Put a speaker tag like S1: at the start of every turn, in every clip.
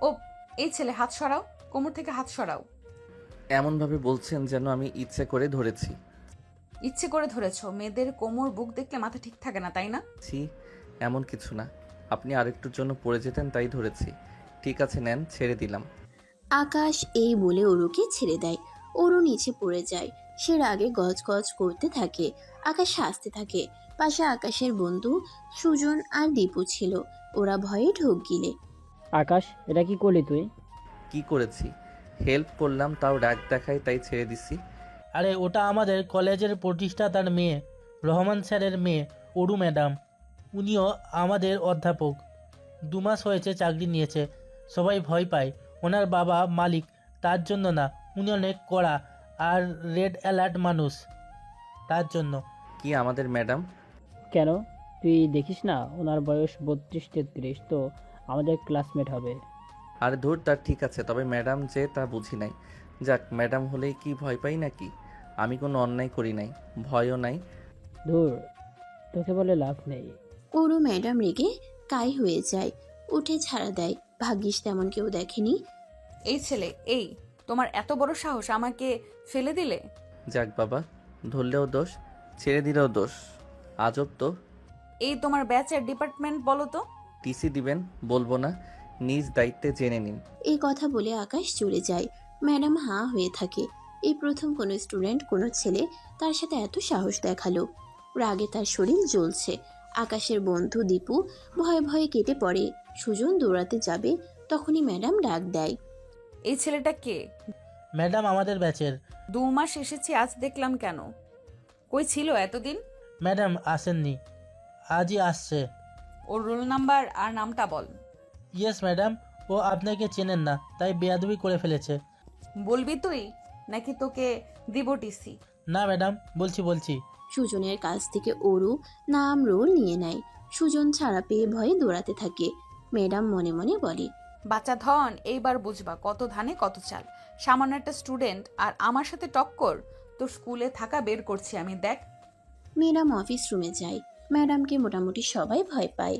S1: ও এই ছেলে হাত সরাও, কোমর থেকে হাত সরাও।
S2: এমনভাবে বলছেন যেন আমি ইচ্ছে করে ধরেছি।
S1: ইচ্ছে করে ধরেছ? মেয়েদের কোমর বুক দেখলে মাথা ঠিক থাকে না, তাই না?
S2: ছি, এমন কিছু না। আপনি আরেকটুর জন্য পড়ে যেতেন তাই ধরেছি। ঠিক আছে নেন, ছেড়ে দিলাম।
S3: আকাশ এই বলে অরুকে ছেড়ে দেয়। অরু নিচে পড়ে যায়। সে রাগে গজগজ করতে থাকে। আকাশ হাসতে থাকে। পাশে আকাশের বন্ধু সুজন আর দীপু ছিল। ওরা ভয়ে ঢোক গিলে।
S4: আকাশ, এটা কি করলি তুই?
S2: কি করেছি? হেল্প করলাম, তাও রাগ দেখায় তাই ছেড়ে দিছি।
S5: আরে ওটা আমাদের কলেজের প্রতিষ্ঠাতার মেয়ে, রহমান স্যারের মেয়ে, অরু ম্যাডাম। উনিও আমাদের অধ্যাপক। 2 মাস হয়েছে চাকরি নিয়েছে। সবাই ভয় পায়। ওনার বাবা মালিক, তার জন্য না। উনি অনেক কড়া আর রেড অ্যালার্ট মানুষ, তার জন্য।
S2: কি আমাদের ম্যাডাম?
S4: কেন, তুই দেখিস না ওনার বয়স 32-33, তো আমাদের ক্লাসমেট হবে।
S2: আর ধুর, তার ঠিক আছে, তবে ম্যাডাম যে তা বুঝি নাই। যাক, ম্যাডাম হলেই কি ভয় পাই নাকি? আমি কোনো অন্যায় করি নাই, ভয়ও নাই।
S4: ধুর, তোকে বলে লাভ নেই।
S3: অরু ম্যাডাম রেগে কাই হয়ে যায়। উঠে ছাড়া দেয়। ভাগ্যিস তেমন কেউ দেখেনি।
S1: এই ছেলে, এই তোমার এত বড় সাহস আমাকে ফেলে দিলে?
S2: যাক বাবা, ধরলেও দোষ, ছেড়ে দিলেও দোষ। আজব তো।
S1: এই তোমার ব্যাচের ডিপার্টমেন্ট বলো তো।
S2: টিসি দিবেন? বলবো না, নিজ দায়িত্বে জেনে নিন।
S3: এই কথা বলে আকাশ চলে যায়। ম্যাডাম হাঁ হয়ে থাকে। এই প্রথম কোনো স্টুডেন্ট, কোনো ছেলে তার সাথে এত সাহস দেখালো। রাগে তার শরীর জ্বলছে। আকাশের বন্ধু দীপু ভয়ে ভয়ে কেটে পড়ে। সুজন দৌড়াতে যাবে, তখনই ম্যাডাম ডাক দেয়।
S1: এই ছেলেটা কে?
S5: ম্যাডাম আমাদের ব্যাচের।
S1: 2 মাস এসেছি, আজ দেখলাম কেন? কই ছিল এতদিন?
S5: ম্যাডাম আসেননি, আজই আসছে।
S1: ওর রোল নাম্বার আর নামটা বল।
S5: ইয়েস ম্যাডাম, ও আপনাকে চেনেন না, তাই বেয়াদবি করে ফেলেছে।
S1: বলবি তুই, নাকি তোকে দিব টিসি?
S5: না ম্যাডাম, বলছি।
S3: সুজনের কাছ থেকে অরু নাম রোল নিয়ে নেয়। সুজন ছাড়া পেয়ে ভয়ে দৌড়াতে থাকে। ম্যাডাম মনে মনে বলে,
S1: বাচ্চা ধন, এইবার বুঝবা কত ধানে কত চাল। সামান্য একটা স্টুডেন্ট আর আমার সাথে টক্কর। তোর স্কুলে থাকা বের করছি আমি, দেখ।
S3: ম্যাডাম অফিস রুমে যায়। ম্যাডামকে মোটামুটি সবাই ভয় পায়।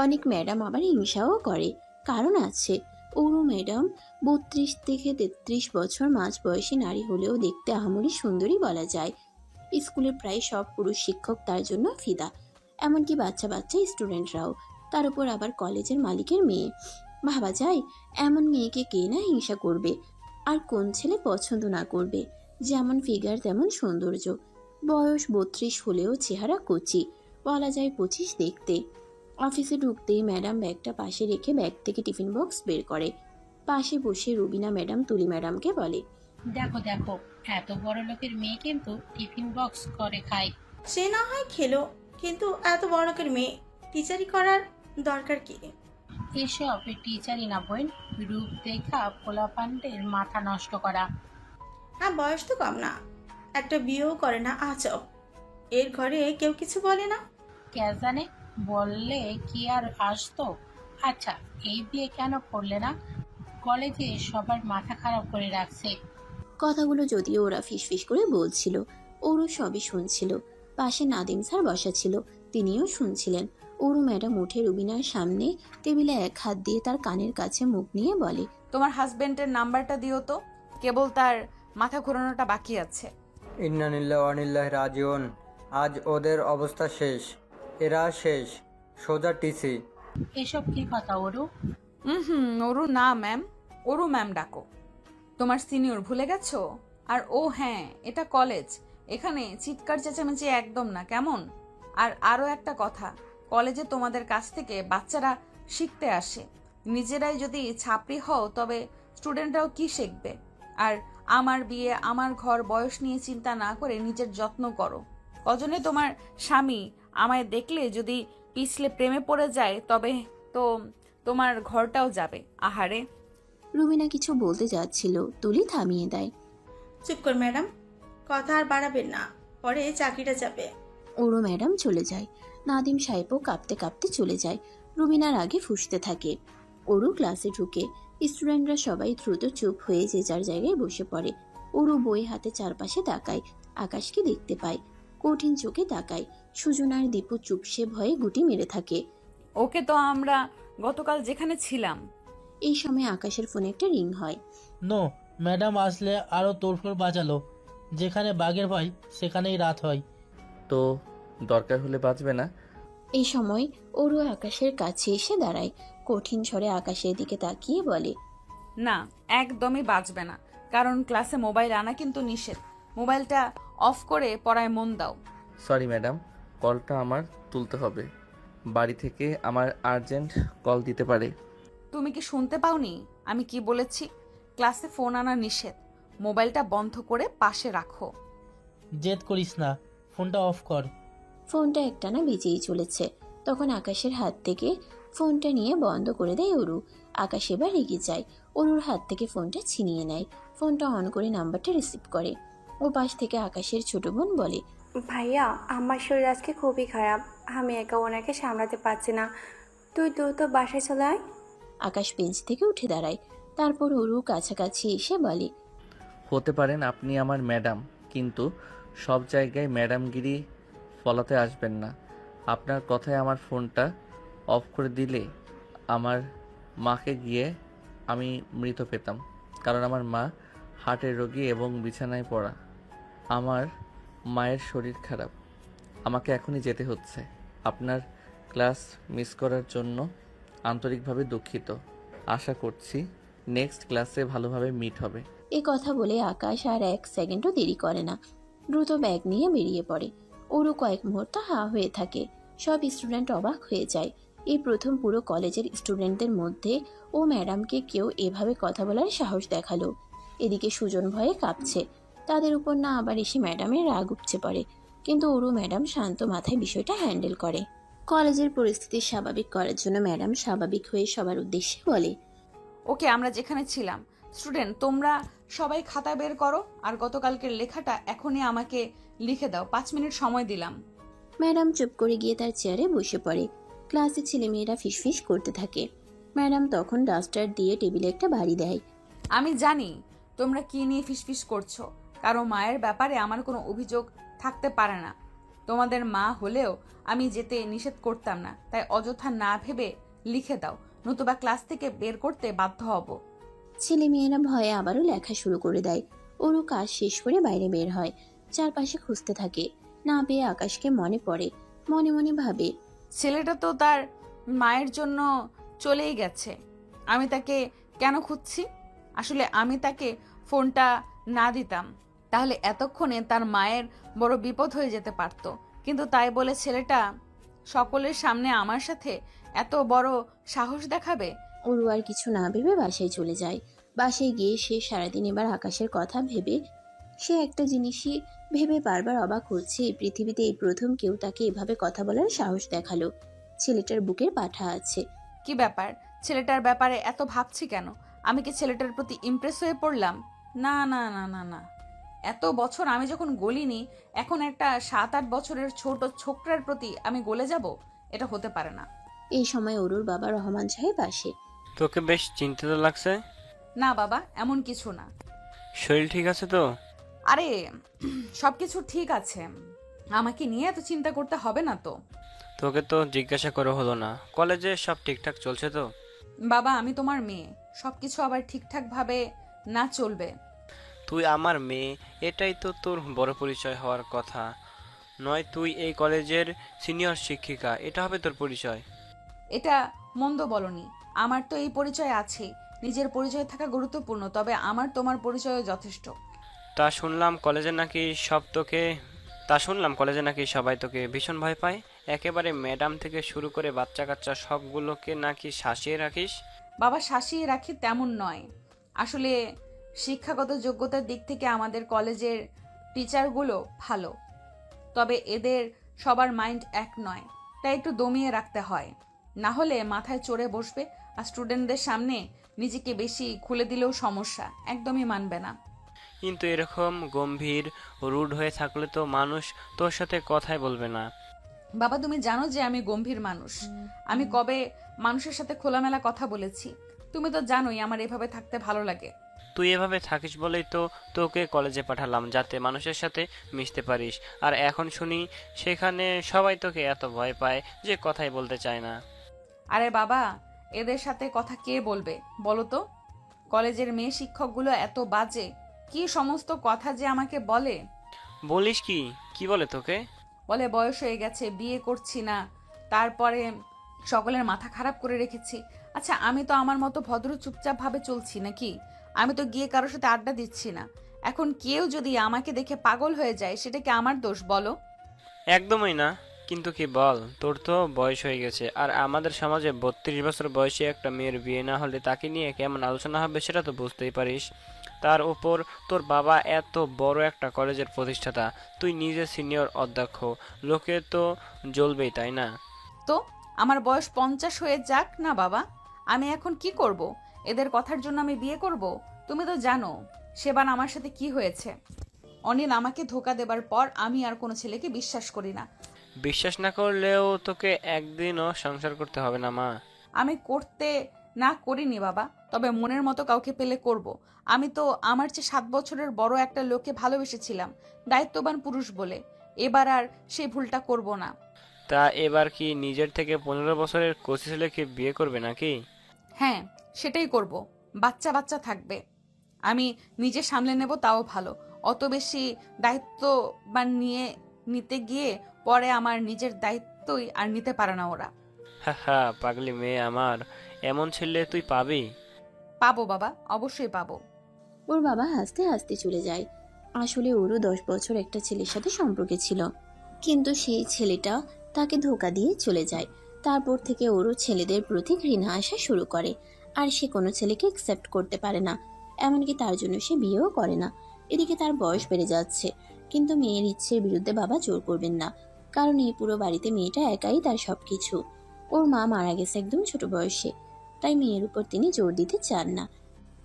S3: অনেক ম্যাডাম আবার হিংসাও করে। কারণ আছে। অরু ম্যাডাম 32 থেকে 33 বছর মাঝ বয়সী নারী হলেও দেখতে আহামরি সুন্দরী বলা যায়। স্কুলের প্রায় সব পুরুষ শিক্ষক তার জন্য ফিদা। এমনকি বাচ্চা বাচ্চা স্টুডেন্টরাও। তার উপর আবার কলেজের মালিকের মেয়ে। ভাবা যায়, এমন মেয়েকে কে না হিংসা করবে? আর কোন ছেলে পছন্দ না করবে? যেমন ফিগার তেমন সৌন্দর্য। বয়স 32 হলেও চেহারা কচি, বলা যায় 25 দেখতে। অফিসে ঢুকতেই ম্যাডাম ব্যাগটা পাশে রেখে ব্যাগ থেকে টিফিন বক্স বের করে। পাশে বসে রুবিনা ম্যাডাম তুলি ম্যাডামকে বলে,
S6: দেখো দেখো, এত বড় লোকের মেয়ে কিন্তু টিফিন বক্স করে খায়।
S7: সে না হয় খেলো, কিন্তু এত বড় লোকের মেয়ে টিচারি করার দরকার কি?
S6: এসব টিচারই না বোন, রূপ দেখা পোলাপানদের মাথা নষ্ট করা।
S7: হ্যাঁ, বয়স তো কম না, একটা বিয়েও করে না আজব। এর ঘরে কেউ কিছু বলে না?
S6: কে জানে, বললে কি আর আসতো? আচ্ছা, এই বিয়ে কেন করলে না? কলেজে সবার মাথা খারাপ করে রাখছে।
S3: কথাগুলো যদিও ওরা ফিসফিস করে বলছিল, ওরও সবই শুনছিল। পাশে নাদিম স্যার বসা ছিল, তিনিও শুনছিলেন। ওরু ম্যাডাম উঠে রুবিনার সামনে টেবিলে এক হাত দিয়ে তার কানের কাছে মুখ নিয়ে বলে,
S1: তোমার হাজবেন্ডের নাম্বারটা দিও তো, কেবল তার মাথা ঘোরানোটা বাকি আছে।
S8: ইন্নানিল্লাহ ওয়ানিল্লাহ রাজিউন। আজ ওদের অবস্থা শেষ, এরা শেষ, সোজা টিসি।
S6: এসব কি কথা ওরু?
S1: ওরু না ম্যাম, ওরু ম্যাম ডাকো। তোমার সিনিয়র ভুলে গেছো? আর ও হ্যাঁ, এটা কলেজ, এখানে চিৎকার চেঁচামেচি একদম না, কেমন? আর আরো একটা কথা, কলেজে তোমাদের কাছ থেকে বাচ্চারা শিখতে আসে। নিজেরাই যদি ছাপড়ি হও তবে স্টুডেন্টরাও কি শিখবে? আর আমার বিয়ে, আমার ঘর, বয়স নিয়ে চিন্তা না করে নিজের যত্ন করো। কজনে তোমার স্বামী আমায় দেখলে যদি পিছলে প্রেমে পড়ে যায়, তবে তো তোমার ঘরটাও যাবে। আহারে।
S3: রুবিনা কিছু বলতে যাচ্ছিল, তুলি থামিয়ে দেয়।
S7: চুপ কর ম্যাডাম, কথা আর বাড়াবেন না, পরে চাকরিটা যাবে।
S3: ওরু ম্যাডাম চলে যায়। নাদিম সাহেবও কাঁপতে কাঁপতে চলে যায়। রুবিনার আগে ফুঁসতে থাকে। ওরু ক্লাসে ঢুকে। স্টুডেন্টরা সবাই দ্রুত চুপ হয়ে যে যার জায়গায় বসে পড়ে। ওরু বই হাতে চারপাশে তাকায়। আকাশকে দেখতে পায়। কঠিন চোখে তাকায়। সুজন আর দীপু চুপসে ভয়ে গুটি মেরে থাকে।
S1: ওকে তো আমরা গতকাল যেখানে ছিলাম।
S3: এই সময় আকাশের ফোনে একটা রিং হয়।
S5: নো, ম্যাডাম আসলে আরও তোড়ফোড় বাজালো। যেখানে বাঘের ভয় সেখানেই রাত হয়।
S2: তো দরকার হলে বাঁচবে না?
S3: এই সময় ওরু আকাশের কাছে এসে দাঁড়ায়, কঠিন স্বরে আকাশের দিকে তাকিয়ে বলে,
S1: না, একদমই বাঁচবে না, কারণ ক্লাসে মোবাইল আনা কিন্তু নিষেধ। মোবাইলটা অফ করে পড়ায় মন দাও।
S2: সরি ম্যাডাম, কলটা আমার তুলতে হবে। বাড়ি থেকে আমার আর্জেন্ট কল দিতে পারে।
S1: তুমি কি শুনতে পাওনি আমি কি বলেছি? ক্লাসে ফোন আনা নিষেধ। মোবাইলটা বন্ধ করে পাশে রাখো।
S5: জেদ করিস না, ফোনটা অফ কর।
S3: ফোনটা একটানা বেজেই চলেছে। তখন আকাশের হাত থেকে ফোনটা নিয়ে বন্ধ করে দেয় অরু। আকাশ এবার রেগে যায়, অরুর হাত থেকে ফোনটা ছিনিয়ে নেয়। ফোনটা অন করে নাম্বারটা রিসিভ করে। ও পাশ থেকে আকাশের ছোট বোন বলে,
S9: ভাইয়া, আমার শরীর আজকে খুবই খারাপ। আমি একা ওনাকে সামলাতে পারছি না। তুই দ্রুত বাসায় চলে আয়।
S3: আকাশ বেঞ্চ থেকে উঠে দাঁড়ায়। তারপর অরু কাছাকাছি এসে বলে,
S2: হতে পারেন আপনি আমার ম্যাডাম, কিন্তু সব জায়গায় ম্যাডামগিরি ফলাতে আসবেন না। আপনার কথায় আমার ফোনটা অফ করে দিলে আমার মাকে গিয়ে আমি মৃত পেতাম, কারণ আমার মা হার্টের রোগী এবং বিছানায় পড়া। আমার মায়ের শরীর খারাপ, আমাকে এখনই যেতে হচ্ছে। আপনার ক্লাস মিস করার জন্য আন্তরিকভাবে দুঃখিত। আশা করছি নেক্সট ক্লাসে ভালোভাবে মিট হবে।
S3: এ কথা বলে আকাশ আর এক সেকেন্ডও দেরি করে না, দ্রুত ব্যাগ নিয়ে বেরিয়ে পড়ে। ওরও কয়েক মুহূর্ত হা হয়ে থাকে। সব স্টুডেন্ট অবাক হয়ে যায়। এই প্রথম পুরো কলেজের স্টুডেন্টদের মধ্যে ও ম্যাডামকে কেউ এভাবে কথা বলার সাহস দেখালো। এদিকে সুজন ভয়ে কাঁপছে। তাদের উপর না আবার এসে ম্যাডামের রাগ উপচে পড়ে, কিন্তু ওরও ম্যাডাম শান্ত মাথায় বিষয়টা হ্যান্ডেল করে। কলেজের পরিস্থিতি স্বাভাবিক করার জন্য ম্যাডাম স্বাভাবিক হয়ে সবার উদ্দেশ্যে বলে,
S1: ওকে, আমরা যেখানে ছিলাম। স্টুডেন্ট, তোমরা সবাই খাতা বের করো আর গতকালকের লেখাটা এখনই আমাকে লিখে দাও। 5 মিনিট সময় দিলাম।
S3: ম্যাডাম চুপ করে গিয়ে তার চেয়ারে বসে পড়ে। ক্লাসে ছেলেমেয়েরা ফিসফিস করতে থাকে। ম্যাডাম তখন ডাস্টার দিয়ে টেবিলে একটা বাড়ি দেয়।
S1: আমি জানি তোমরা কি নিয়ে ফিসফিস করছো। কারো মায়ের ব্যাপারে আমার কোনো অভিযোগ থাকতে পারে না। তোমাদের মা হলেও আমি যেতে নিষেধ করতাম না, তাই অযথা না ভেবে লিখে দাও, নতুবা ক্লাস থেকে বের করতে বাধ্য হব।
S3: ছেলেমেয়েরা ভয়ে আবারও লেখা শুরু করে দেয়। ওরও কাজ শেষ করে বাইরে বের হয়। চারপাশে খুঁজতে থাকে। না পেয়ে আকাশকে মনে পড়ে। মনে মনে ভাবে,
S1: ছেলেটা তো তার মায়ের জন্য চলেই গেছে। আমি তাকে কেন খুঁজছি? আসলে আমি তাকে ফোনটা না দিতাম, তাহলে এতক্ষণে তার মায়ের বড় বিপদ হয়ে যেতে পারত। কিন্তু তাই বলে ছেলেটা সকলের সামনে আমার সাথে এত বড় সাহস দেখাবে?
S3: ওরও আর কিছু না ভেবে বাসায় চলে যায়। বাসায় গিয়ে সে সারাদিন এবার আকাশের কথা ভেবে সে একটা জিনিসই ভেবে বারবার অবাক হচ্ছে, এই পৃথিবীতে এই প্রথম কেউ তাকে এভাবে কথা বলার সাহস দেখালো। ছেলেটার বুকের পাঠা আছে।
S1: কি ব্যাপার? ছেলেটার ব্যাপারে এত ভাবছি কেন? আমি কি ছেলেটার প্রতি ইমপ্রেস হয়ে পড়লাম? না না না না না, এত বছর আমি যখন গলিনি, এখন একটা 7-8 বছরের ছোট ছোকরার প্রতি আমি গলে যাব? এটা হতে পারে না।
S3: এই সময় অরুর বাবা রহমান সাহেব আসে।
S10: তোকে বেশ চিন্তিত লাগছে।
S1: না বাবা, এমন কিছু না।
S10: শরীর ঠিক আছে তো?
S1: আরে সবকিছু ঠিক আছে, আমাকে নিয়ে এত চিন্তা করতে হবে না তো।
S10: তোকে তো জিজ্ঞাসা করা হলো না, কলেজে সব ঠিকঠাক চলছে তো?
S1: বাবা, আমি তোমার মেয়ে, সবকিছু আবার ঠিকঠাক ভাবে না চলবে?
S10: তুই আমার মেয়ে, এটাই তো তোর বড় পরিচয় হওয়ার কথা নয়। তুই এই কলেজের সিনিয়র শিক্ষিকা, এটা হবে তোর পরিচয়।
S1: এটা মন্দ বলনি, আমার তো এই পরিচয় আছে। নিজের পরিচয় থাকা গুরুত্বপূর্ণ, তবে আমার তোমার পরিচয়ও যথেষ্ট।
S10: তা শুনলাম কলেজে নাকি সবাই তোকে ভীষণ ভয় পায়। একেবারে ম্যাডাম থেকে শুরু করে বাচ্চা কাচ্চা সবগুলোকে নাকি শাসিয়ে রাখিস।
S1: বাবা, শাসিয়ে রাখি তেমন নয়। আসলে শিক্ষাগত যোগ্যতার দিক থেকে আমাদের কলেজের টিচারগুলো ভালো, তবে এদের সবার মাইন্ড এক নয়, তাই একটু দমিয়ে রাখতে হয়। না হলে মাথায় চড়ে বসবে, আর স্টুডেন্টদের সামনে নিজেকে বেশি খুলে দিলেও সমস্যা, একদমই মানবে না।
S10: কিন্তু এরকম গম্ভীর রুড হয়ে থাকলে তো মানুষ তোর সাথে কথাই বলবে না।
S1: বাবা, তুমি জানো যে আমি গম্ভীর মানুষ। আমি কবে মানুষের সাথে খোলামেলা কথা বলেছি? তুমি তো জানোই আমার এভাবে থাকতে ভালো লাগে।
S10: তুই এভাবে থাকিস বলেই তো তোকে কলেজে পাঠালাম, যাতে মানুষের সাথে মিশতে পারিস। আর এখন শুনি সেখানে সবাই তোকে এত ভয় পায় যে কথাই বলতে চায় না।
S1: আরে বাবা, এদের সাথে কথা কে বলবে বলো তো? কলেজের মেয়ে শিক্ষকগুলো এত বাজে, কি সমস্ত কথা যে আমাকে বলে।
S10: বলিস কি? কি বলে তোকে?
S1: বলে বয়স হয়ে গেছে, বিয়ে করছি না, তারপরে সকলের মাথা খারাপ করে রেখেছি। আচ্ছা, আমি তো আমার মতো ভদ্র চুপচাপ ভাবে চলছি নাকি? আমি তো গিয়ে কারোর সাথে আড্ডা দিচ্ছি না। এখন কেউ যদি আমাকে দেখে পাগল হয়ে যায়, সেটা কি আমার দোষ বলো?
S10: একদমই না। কিন্তু কি বল, তোর তো বয়স হয়ে গেছে, আর আমাদের সমাজে 32 বছর বয়সী একটা মেয়ের বিয়ে না হলে তাকে নিয়ে কেমন আলোচনা হবে সেটা তো বুঝতেই পারিস। তার উপর তোর বাবা এত বড় একটা কলেজের প্রতিষ্ঠাতা, তুই নিজে সিনিয়র অধ্যক্ষ, লোকে তো জ্বলবেই, তাই না?
S1: তো আমার বয়স 50 হয়ে যাক না বাবা, আমি এখন কি করব? এদের কথার জন্য আমি বিয়ে করব? তুমি তো জানো সেবার আমার সাথে কি হয়েছে। অনিল আমাকে ধোকা দেবার পর আমি আর কোনো ছেলেকে বিশ্বাস করি না।
S10: বিশ্বাস না করলেও তোকে একদিনও সংসার করতে হবে না মা।
S1: আমি করতে না করিনি বাবা, তবে মনের মতো কাউকে পেলে করব। আমি তো আমার চেয়ে 7 বছরের বড় একটা লোককে ভালোবেসেছিলাম, দায়িত্ববান পুরুষ বলে। এবার আর সেই ভুলটা করব না।
S10: তা এবার কি নিজের থেকে 15 বছরের কচি ছেলেকে বিয়ে করবে নাকি?
S1: হ্যাঁ, সেটাই করব। বাচ্চা বাচ্চা থাকবে, আমি নিজে সামলে নেব, তাও ভালো। অত বেশি দায়িত্ববান নিতে গিয়ে পরে আমার নিজের দায়িত্বই আর নিতে পারে না ওরা।
S10: হা হা, পাগলি মেয়ে আমার, এমন ছেলে তুই পাবি?
S1: পাবো বাবা, অবশ্যই পাবো।
S3: ওর বাবা হাসতে হাসতে চলে যায়। আসলে ওরও 10 বছর একটা ছেলের সাথে সম্পর্কে ছিল, কিন্তু সেই ছেলেটা তাকে ধোকা দিয়ে চলে যায়। তারপর থেকে ওরও ছেলেদের প্রতি ঘৃণা আসা শুরু করে, আর সে কোনো ছেলেকে অ্যাকসেপ্ট করতে পারে না। এমনকি তার জন্য সে বিয়েও করে না। এদিকে তার বয়স বেড়ে যাচ্ছে, কিন্তু মেয়ের ইচ্ছের বিরুদ্ধে বাবা জোর করবেন না, কারণ এই পুরো বাড়িতে মেয়েটা একাই তার সবকিছু। ওর মা মারা গেছে একদম ছোট বয়সে, তাই মেয়ের উপর তিনি জোর দিতে চান না।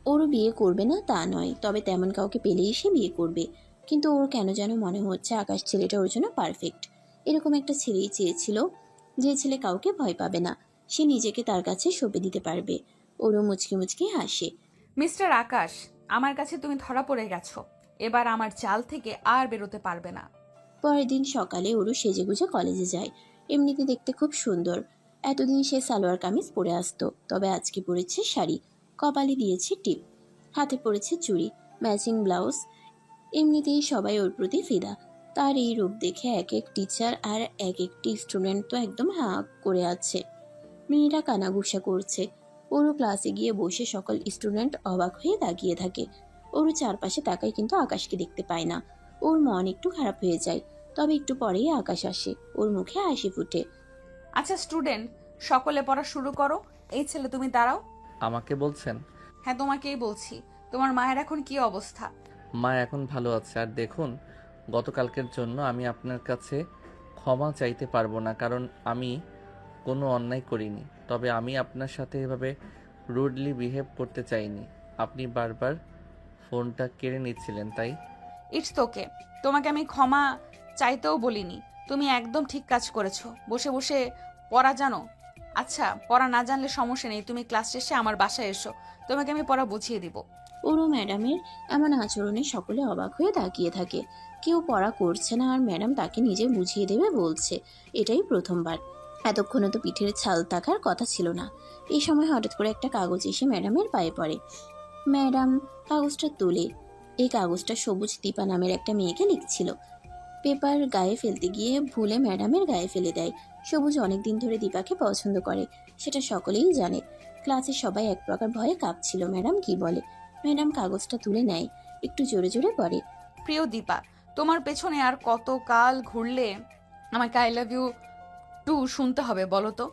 S3: ওরও বিয়ে করবে না তা নয়, তবে তেমন কাউকে পেলেই সে বিয়ে করবে। কিন্তু ওর কেন যেন মনে হচ্ছে আকাশ ছেলেটা ওর জন্য পারফেক্ট। এরকম একটা ছেলেই চেয়েছিল, যে ছেলে কাউকে ভয় পাবে না, সে নিজেকে তার কাছে সঁপে দিতে পারবে। ওরও মুচকি মুচকি হাসে।
S1: মিস্টার আকাশ, আমার কাছে তুমি ধরা পড়ে গেছো। এবার আমার জাল থেকে আর বেরোতে পারবে না।
S3: পরের দিন সকালে ওরও সেজেগুজে কলেজে যায়। এমনিতে দেখতে খুব সুন্দর। এতদিন সে সালোয়ার কামিজ পরে আসতো, তবে আজকে পরেছে শাড়ি, কপালে দিয়েছে টিপ, হাতে পরেছে চুড়ি, ম্যাচিং ব্লাউজ। এমনিতেই সবাই ওর প্রতি ফিদা। তার এই রূপ দেখে এক এক টিচার আর এক একটি স্টুডেন্ট তো একদম হাঁ করে আছে। মেয়েরা কানাঘুষা করছে। ওরও ক্লাসে গিয়ে বসে সকল স্টুডেন্ট অবাক হয়ে তাকিয়ে থাকে। ওরও চারপাশে তাকায়, কিন্তু আকাশকে দেখতে পায় না। ওর মন একটু খারাপ হয়ে যায়, তবে একটু পরেই আকাশ আসে। ওর মুখে হাসি ফুটে।
S1: আচ্ছা স্টুডেন্ট, সকলে পড়া শুরু করো। এই ছেলে, তুমি দাঁড়াও।
S2: আমাকে বলছেন?
S1: হ্যাঁ, তোমাকেই বলছি। তোমার মায়ের এখন কি অবস্থা?
S2: মা এখন ভালো আছে। আর দেখুন, গতকালকের জন্য আমি আপনার কাছে ক্ষমা চাইতে পারবো না, কারণ আমি কোনো অন্যায় করিনি। তবে আমি আপনার সাথে এভাবে রুডলি বিহেভ করতে চাইনি। আপনি বারবার ফোনটা কেড়ে নিচ্ছিলেন, তাই।
S1: ইটস ওকে, তোমাকে আমি ক্ষমা চাইতেও বলিনি। তুমি একদম ঠিক কাজ করেছো। বসে বসে পড়া জানো? আচ্ছা, পড়া না জানলে সমস্যা নেই, তুমি ক্লাস শেষে আমার বাসায় এসো, তোমাকে আমি পড়া বুঝিয়ে দিব।
S3: ওরও ম্যাডামের এমন আচরণে সকলে অবাক হয়ে তাকিয়ে থাকে। কেউ পড়া করছে না, আর ম্যাডাম তাকে নিজে বুঝিয়ে দেবে বলছে। এটাই প্রথমবার। এতক্ষণে তো পিঠের ছাল থাকার কথা ছিল না। এই সময় হঠাৎ করে একটা কাগজ এসে ম্যাডামের পায়ে পড়ে। ম্যাডাম কাগজটা তোলে। এই কাগজটা সবুজ দীপা নামের একটা মেয়েকে লিখছিল। পেপার গায়ে ফেলতে গিয়ে ভুলে ম্যাডামের গায়ে ফেলে দেয়। সবুজ অনেকদিন ধরে দীপাকে পছন্দ করে, সেটা সকলেই জানে। ক্লাসে সবাই এক প্রকার ভয়ে কাঁপছিল ম্যাডাম কি বলে। ম্যাডাম কাগজটা তুলে নেয়, একটু জোরে জোরে পড়ে।
S1: প্রিয় দীপা, তোমার পেছনে আর কত কাল ঘুরলে আমাকে আই লাভ ইউ টু শুনতে হবে বলো তো?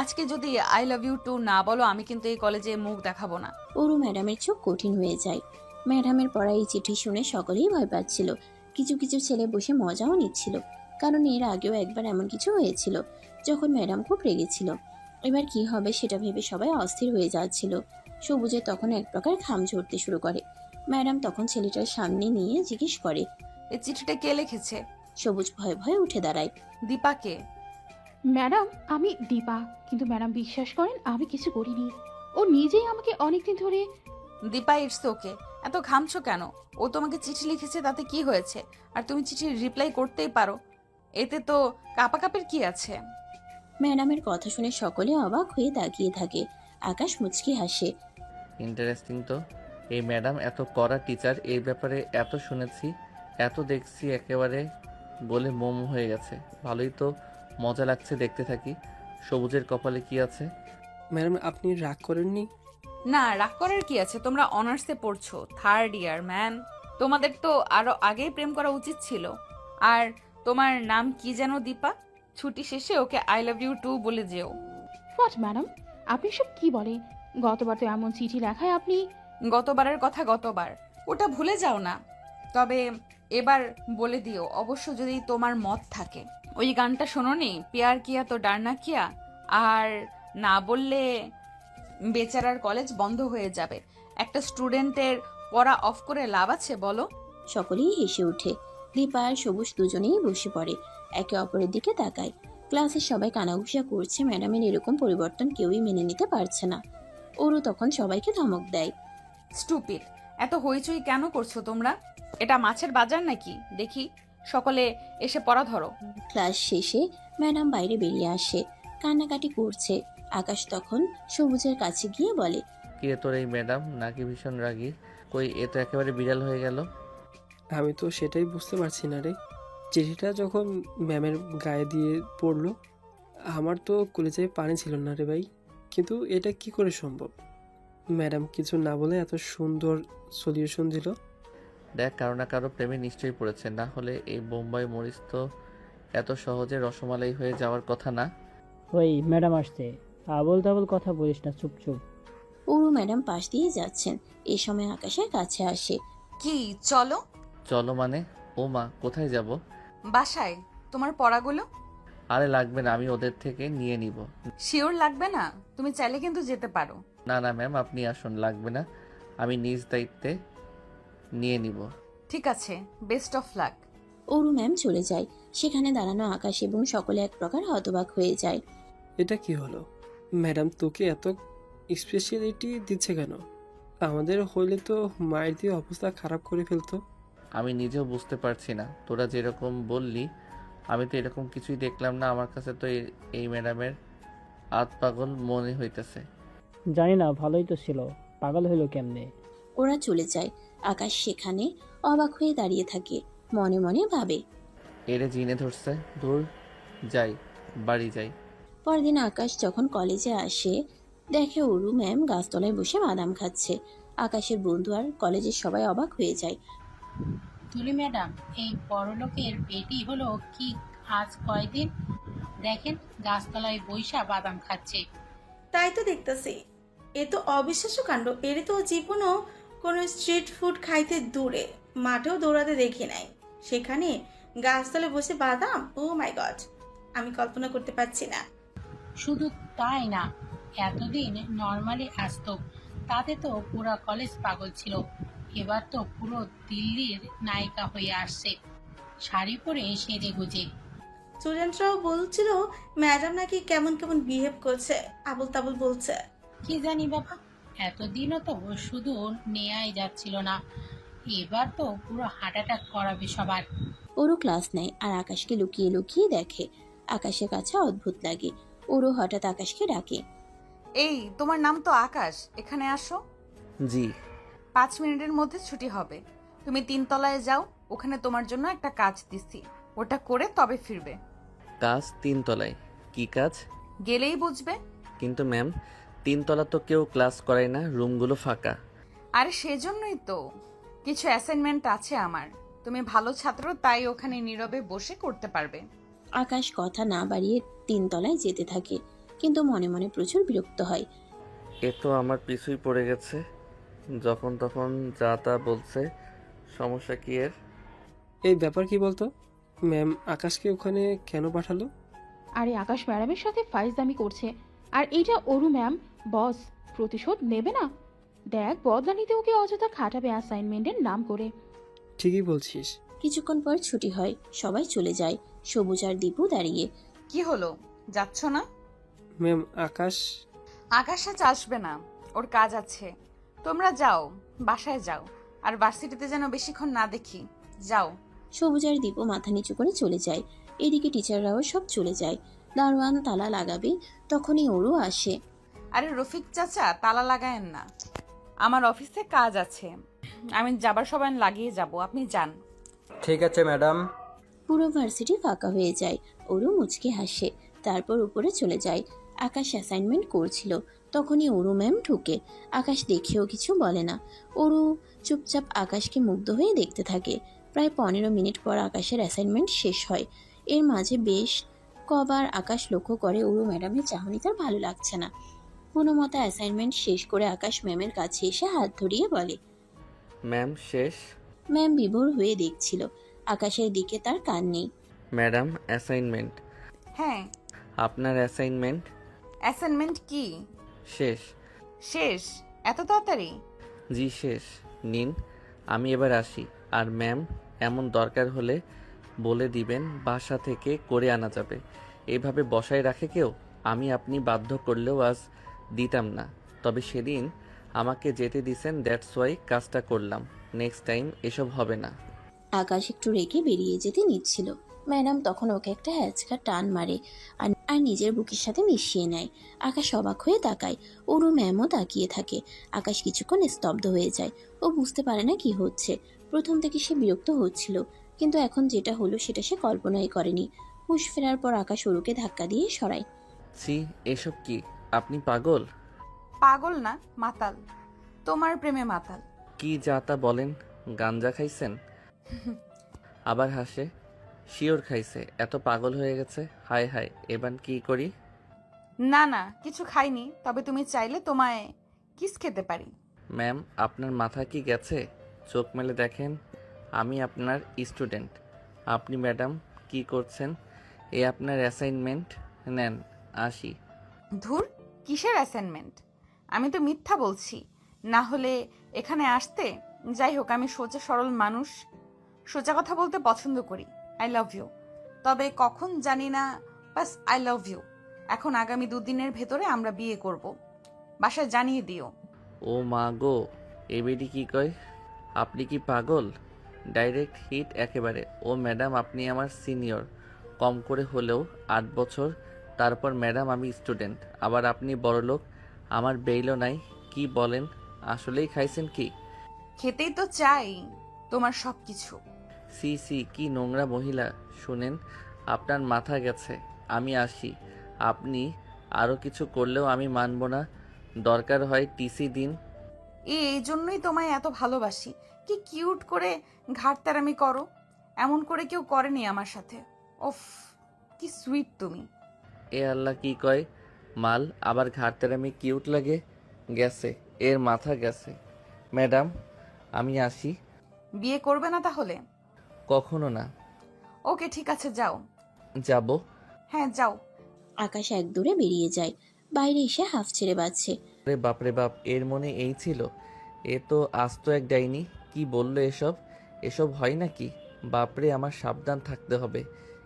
S1: আজকে যদি আই লাভ ইউ টু না বলো, আমি কিন্তু এই কলেজে মুখ দেখাবো না।
S3: ওরও ম্যাডামের চোখ কঠিন হয়ে যায়। ম্যাডামের পড়া এই চিঠি শুনে সকলেই ভয় পাচ্ছিল। কিছু কিছু ছেলে বসে মজাও নিচ্ছিল, কারণ এর আগেও একবার এমন কিছু হয়েছিল, যখন ম্যাডাম খুব রেগেছিল। এবার কি হবে সেটা ভেবে সবাই অস্থির হয়ে যাচ্ছিল। সবুজের তখন এক প্রকার ঘাম ঝরতে শুরু করে। ম্যাডাম তখন ছেলেটার সামনে নিয়ে জিজ্ঞেস করে,
S1: এই চিঠিটা কে লিখেছে?
S3: সবুজ ভয়ে ভয়ে উঠে দাঁড়ায়।
S1: দীপাকে।
S11: ম্যাডাম, আমি দীপা, কিন্তু ম্যাডাম বিশ্বাস করেন আমি কিছু করিনি। ও নিজেই আমাকে অনেকদিন ধরে।
S1: দীপা, ইটস ওকে, এত ঘামছো কেন? ও তোমাকে চিঠি লিখেছে, তাতে কি হয়েছে? আর তুমি চিঠির রিপ্লাই করতেই পারো, এতে তো কাপাকাপির কি আছে?
S3: ম্যাডামের কথা শুনে সকলে অবাক হয়ে তাকিয়ে থাকে। আকাশ মুচকি হাসে।
S2: ইন্টারেস্টিং তো। এই ম্যাডাম এত কড়া টিচার, এই ব্যাপারে এত শুনেছি, এত দেখছি, একেবারে বলে মোম হয়ে গেছে। ভালোই তো মজা লাগছে, দেখতে থাকি। সবুজের কপালে কি আছে?
S12: ম্যাডাম আপনি রাগ করেননি?
S1: না, রাগ করার কি আছে? তোমরা অনার্সে পড়ছো, 3rd ইয়ার ম্যান। তোমাদের তো আরো আগেই প্রেম করা উচিত ছিল। আর তোমার নাম কি যেন? দীপা। ছুটি শেষে okay I love you too বলে যেও।
S11: হোয়াট ম্যাডাম, আপনি সব কি বলেন? গতবার তো এমন চিঠি লেখায় আপনি।
S1: গতবারের কথা গতবার, ওটা ভুলে যাও না। তবে এবার বলে দিও, অবশ্য যদি তোমার মত থাকে। ওই গানটা শোনোনি, প্যার কিয়া তো ডারনা কিয়া? আর না বললে বেচারার কলেজ বন্ধ হয়ে যাবে। একটা স্টুডেন্টের পড়া অফ করে লাভ আছে বলো?
S3: সকলেই হেসে ওঠে। দীপা আর সবুজ দুজনেই বসে পড়ে, একে অপরের দিকে তাকায়। ক্লাসের সবাই কানাঘুষা করছে, ম্যাডামের এরকম পরিবর্তন কেউই মেনে নিতে পারছে না। ওরও তখন সবাইকে ধমক দেয়।
S1: স্টুপিড, এত হইচই কেন করছো তোমরা? এটা মাছের বাজার নাকি? দেখি সকলে এসে পড়া ধরো।
S3: ক্লাস শেষে ম্যাডাম বাইরে বেরিয়ে আসে, কান্নাকাটি করছে। আকাশ তখন সবুজের কাছে গিয়ে বলে,
S2: কিরে তোর এই ম্যাডাম নাকি ভীষণ রাগী? কই, এ তো একেবারে বিড়াল হয়ে গেল।
S12: আমি তো সেটাই বুঝতে পারছি না রে। চিঠিটা যখন ম্যামের গায়ে দিয়ে পড়লো, আমার তো কলেজে পানি ছিল না রে ভাই। কিন্তু এটা কি করে সম্ভব? ম্যাডাম কিছু না বলে এত সুন্দর সলিউশন দিল।
S2: দেখ, কারো না কারো প্রেমে নিশ্চয়ই পড়েছে, না হলে এই বোম্বাই মরিচ তো এত সহজে রসমালাই হয়ে যাওয়ার কথা না।
S4: ওই ম্যাডাম আসছে, আবল তাবল কথা বলিস না, চুপ চুপ।
S3: অরু ম্যাডাম পাশ দিয়ে যাচ্ছেন, এ সময় আকাশের কাছে আসে।
S1: কি চলো?
S2: চলো মানে? ও মা, কোথায় যাব?
S1: বাসায়। তোমার পড়াগুলো?
S2: আরে লাগবে না, আমি ওদের থেকে নিয়ে নিব।
S1: শিওর লাগবে না? তুমি চাইলে কিন্তু যেতে পারো।
S2: না না ম্যাম, আপনি আসুন, লাগবে না, আমি নিজ দায়িত্বে নিয়ে নিব।
S1: ঠিক আছে, best of luck.
S3: Aru ma'am চলে যায়। সেখানে দাঁড়ানো আকাশ এবং সকলে এক প্রকার হতবাক হয়ে যায়।
S12: এটা কি হলো? ম্যাডাম তোকে এত স্পেশালিটি দিচ্ছে কেন? আমাদের হইলে তো মায়ের দিয়ে অবস্থা খারাপ করে ফেলতো।
S2: আমি নিজেও বুঝতে পারছি না, তোরা যেরকম বললি আমি তো এরকম কিছুই দেখলাম না। আমার কাছে তো এই ম্যাডামের আত পাগল মনে হইতেছে।
S4: জানি না, ভালোই তো ছিল, পাগল হইলো কেমনে?
S3: ওরা চলে যায়। আকাশ সেখানে অবাক হয়ে দাঁড়িয়ে থাকে, মনে মনে ভাবে,
S2: এরে জিনে ধরছে। দূর, যাই, বাড়ি যাই।
S3: পরদিন আকাশ যখন কলেজে আসে, দেখে অরু ম্যাম গাছতলায় বসে বাদাম খাচ্ছে। আকাশের বন্ধু আর কলেজের সবাই অবাক হয়ে যায়।
S6: তুলি ম্যাডাম, এই বড়লোকের বেটি হলো কি আজ কয়দিন? দেখেন গাছতলায় বৈশা বাদাম খাচ্ছে।
S7: তাই তো দেখতেছি, এ তো অবিশ্বাস্য কাণ্ড। এর তো জীবনও কোনো স্ট্রিট ফুড খাইতে দূরে, মাঠেও দৌড়াতে দেখি নাই, সেখানে গাছতলে বসে বাদাম। ও মাই গড, আমি কল্পনা করতে পারছি না।
S6: শুধু তাই না, এতদিন নর্মালি আসতো, তাতে তো পুরো কলেজ পাগল ছিল। এবার তো পুরো দিল্লির নায়িকা হয়ে আসছে, শাড়ি পরে সেজে গুজে।
S7: স্টুডেন্টরাও বলছিল ম্যাডাম নাকি কেমন কেমন বিহেভ করছে, আবল তাবল বলছে।
S6: কি জানি বাবা, এতদিনও তো শুধু নেয়াই যাচ্ছিল না, এবার তো পুরো হার্ট অ্যাটাক করাবে সবার।
S3: ওরও ক্লাস নেয় আর আকাশকে লুকিয়ে লুকিয়ে দেখে। আকাশের কাছে অদ্ভুত লাগে। ওরও হঠাৎ আকাশকে ডাকে।
S1: এই, তোমার নাম তো আকাশ, এখানে আসো।
S2: জি।
S1: 5 মিনিটের মধ্যে ছুটি হবে। তুমি 3 তলায় যাও, ওখানে তোমার জন্য একটা কাজ দিছি, ওটা করে তবে ফিরবে।
S2: কাজ 3 তলায়? কি কাজ?
S1: গেলেই বুঝবে।
S2: কিন্তু ম্যাম, 3 তলা তো কেউ ক্লাস করায় না, রুমগুলো ফাঁকা।
S1: আরে সেজন্যই তো, কিছু অ্যাসাইনমেন্ট আছে আমার। তুমি ভালো ছাত্র, তাই ওখানে নীরবে বসে করতে পারবে।
S3: আকাশ কথা না বাড়িয়ে 3 তলায় যেতে থাকে, কিন্তু মনে মনে প্রচুর বিরক্ত হয়।
S2: এ তো আমার পিছুই পড়ে গেছে, যখন তখন যা তা বলছে। সমস্যা কি এর?
S12: এই ব্যাপার কি বলতো? ম্যাম আকাশকে ওখানে কেন পাঠালো?
S11: আরে আকাশ ম্যাডামের সাথে ফাইজলামি করছে, আর এইটা অরু ম্যাম বস, প্রতিশোধ নেবে না। দেখ, বদলানিতে ওকে অযথা খাটাবে অ্যাসাইনমেন্টের নাম করে।
S12: ঠিকই বলছিস।
S3: কিছুক্ষণ পর ছুটি হয়, সবাই চলে যায়। সবুজ আর দীপু দাঁড়িয়ে।
S1: কি হলো, যাচ্ছ না?
S12: ম্যাম আকাশ
S1: আকাশ আজ আসবে না, ওর কাজ আছে। তোমরা যাও, বাসায় যাও, আর ভার্সিটিতে যেন বেশিক্ষণ না দেখি। যাও।
S3: সবুজ আর দীপু মাথা নিচু করে চলে যায়। এদিকে টিচাররাও সব চলে যায়। দারোয়ান তালা লাগাবে, তখনই ওরও আসে।
S1: আরে রফিক চাচা, তালা লাগায়েন না, আমার অফিসে কাজ আছে, আমি যাবার সময় লাগিয়ে যাব, আপনি যান।
S8: ঠিক আছে ম্যাডাম।
S3: পুরো ভার্সিটি ফাঁকা হয়ে যায়। ওরু মুচকে হাসে, তারপর উপরে চলে যায়। আকাশ অ্যাসাইনমেন্ট করছিল, তখনই ওরু ম্যাম ঢুকে। আকাশ দেখেও কিছু বলে না। ওরু চুপচাপ আকাশকে মুগ্ধ হয়ে দেখতে থাকে। প্রায় 15 মিনিট পর আকাশের অ্যাসাইনমেন্ট শেষ হয়। এর মাঝে বেশ কবার আকাশ লক্ষ্য করে ওরু ম্যাডামের চাহনি তার ভালো লাগছে না। কোনো মতে অ্যাসাইনমেন্ট শেষ করে আকাশ ম্যামের কাছে এসে হাত ধরিয়ে বলে।
S2: ম্যাম শেষ।
S3: ম্যাম বিভোর হয়ে দেখছিল, আকাশের দিকে তার কান নেই।
S2: Madam assignment.
S1: হ্যাঁ,
S2: আপনার অ্যাসাইনমেন্ট
S1: অ্যাসাইনমেন্ট কি
S2: শেষ?
S1: শেষ? এত তাড়াতাড়ি?
S2: জি শেষ। নিন, আমি এবার আসি। আর ম্যাম, এমন দরকার হলে বলে দিবেন, বাসা থেকে করে আনা যাবে। এভাবে বসায় রাখে কেউ? আমি আপনি বাধ্য করলেও আজ দিতাম না, তবে সেদিন আমাকে যেতে দিছেন, দ্যাটস ওয়াই কাজটা করলাম। নেক্সট টাইম এসব হবে না।
S3: আকাশ একটু রেখে বেরিয়ে যেতে নিচ্ছিল, ম্যাডাম তখন ওকে একটা হ্যাচকা টান মারে আর নিজের বুকের সাথে মিশিয়ে নেয়। আকাশ অবাক হয়ে তাকায়, ওরও ম্যামও তাকিয়ে থাকে। আকাশ কিছুক্ষণ স্তব্ধ হয়ে যায়। ও বুঝতে পারে না কি হচ্ছে। প্রথম থেকে সে বিরক্ত হচ্ছিল, কিন্তু এখন যেটা হলো সেটা সে কল্পনাই করেনি। হুঁশ ফেরার পর আকাশ ওরুকে ধাক্কা দিয়ে সরায়।
S2: ছি, এসব কি? আপনি পাগল?
S1: পাগল না, মাতাল, তোমার প্রেমে মাতাল।
S2: কি যা তা বলেন? গাঞ্জা খাইছেন? আবার হাসে। শিওর খাইছে, এত পাগল হয়ে গেছে। হায় হায়, এবার কি করি?
S1: না না, কিছু খাইনি, তবে তুমি চাইলে তোমায় কিস খেতে পারি।
S2: ম্যাম, আপনার মাথা কি গেছে? চোখ মেলে দেখেন, আমি আপনার স্টুডেন্ট। আপনি ম্যাডাম কি করছেন? এ আপনার অ্যাসাইনমেন্ট নেন, আসি।
S1: ধুর, কিসের অ্যাসাইনমেন্ট? আমি তো মিথ্যা বলছি, না হলে এখানে আসতে? যাই হোক, আমি সোজা সরল মানুষ, সোজা কথা বলতে পছন্দ করি। আই লাভ ইউ, তবে কখন জানি না, বাস আই লাভ ইউ। এখন আগামী 2 দিনের ভেতরে আমরা বিয়ে করব, বাসায় জানিয়ে দিও।
S2: ও মা গো, এ বেডি কি কয়? আপনি কি পাগল? ডাইরেক্ট হিট একেবারে। ও ম্যাডাম, আপনি আমার সিনিয়র, কম করে হলেও 8 বছর। তারপর ম্যাডাম আমি স্টুডেন্ট, আবার আপনি বড়লোক, আমার বেইলও নাই। কি বলেন? আসলেই খাইছেন কি?
S1: খেতেই তো চাই তোমার সব কিছু।
S2: সি সি, কি নোংরা মহিলা। শুনেন, আপনার মাথা গেছে, আমি আসি। আপনি আরও কিছু করলেও আমি মানব না। দরকার হয় টিসি দিন।
S1: এই জন্যই তোমায় এত ভালোবাসি। কি কিউট করে ঘাড়তারামি করো, এমন করে কেউ করেনি আমার সাথে। ওফ, কি সুইট তুমি।
S2: এ আল্লাহ, কি কয় মাল, আবার ঘাটতেরামি কিউট লাগে? গেছে, এর মাথা গেছে। ম্যাডাম আমি আসি।
S1: বিয়ে করবে না তাহলে?
S2: কখনো না।
S1: ওকে, ঠিক আছে, যাও।
S2: যাব?
S1: হ্যাঁ, যাও।
S3: আকাশ এক দৌড়ে বেরিয়ে যায়। বাইরে এসে হাফ ছেড়ে বাজছে।
S2: রে বাপরে বাপ, এর মনে এই ছিল? এ তো আস্ত এক ডাইনি। কি বললো এসব? এসব হয় নাকি? বাপরে, আমার সাবধান থাকতে হবে,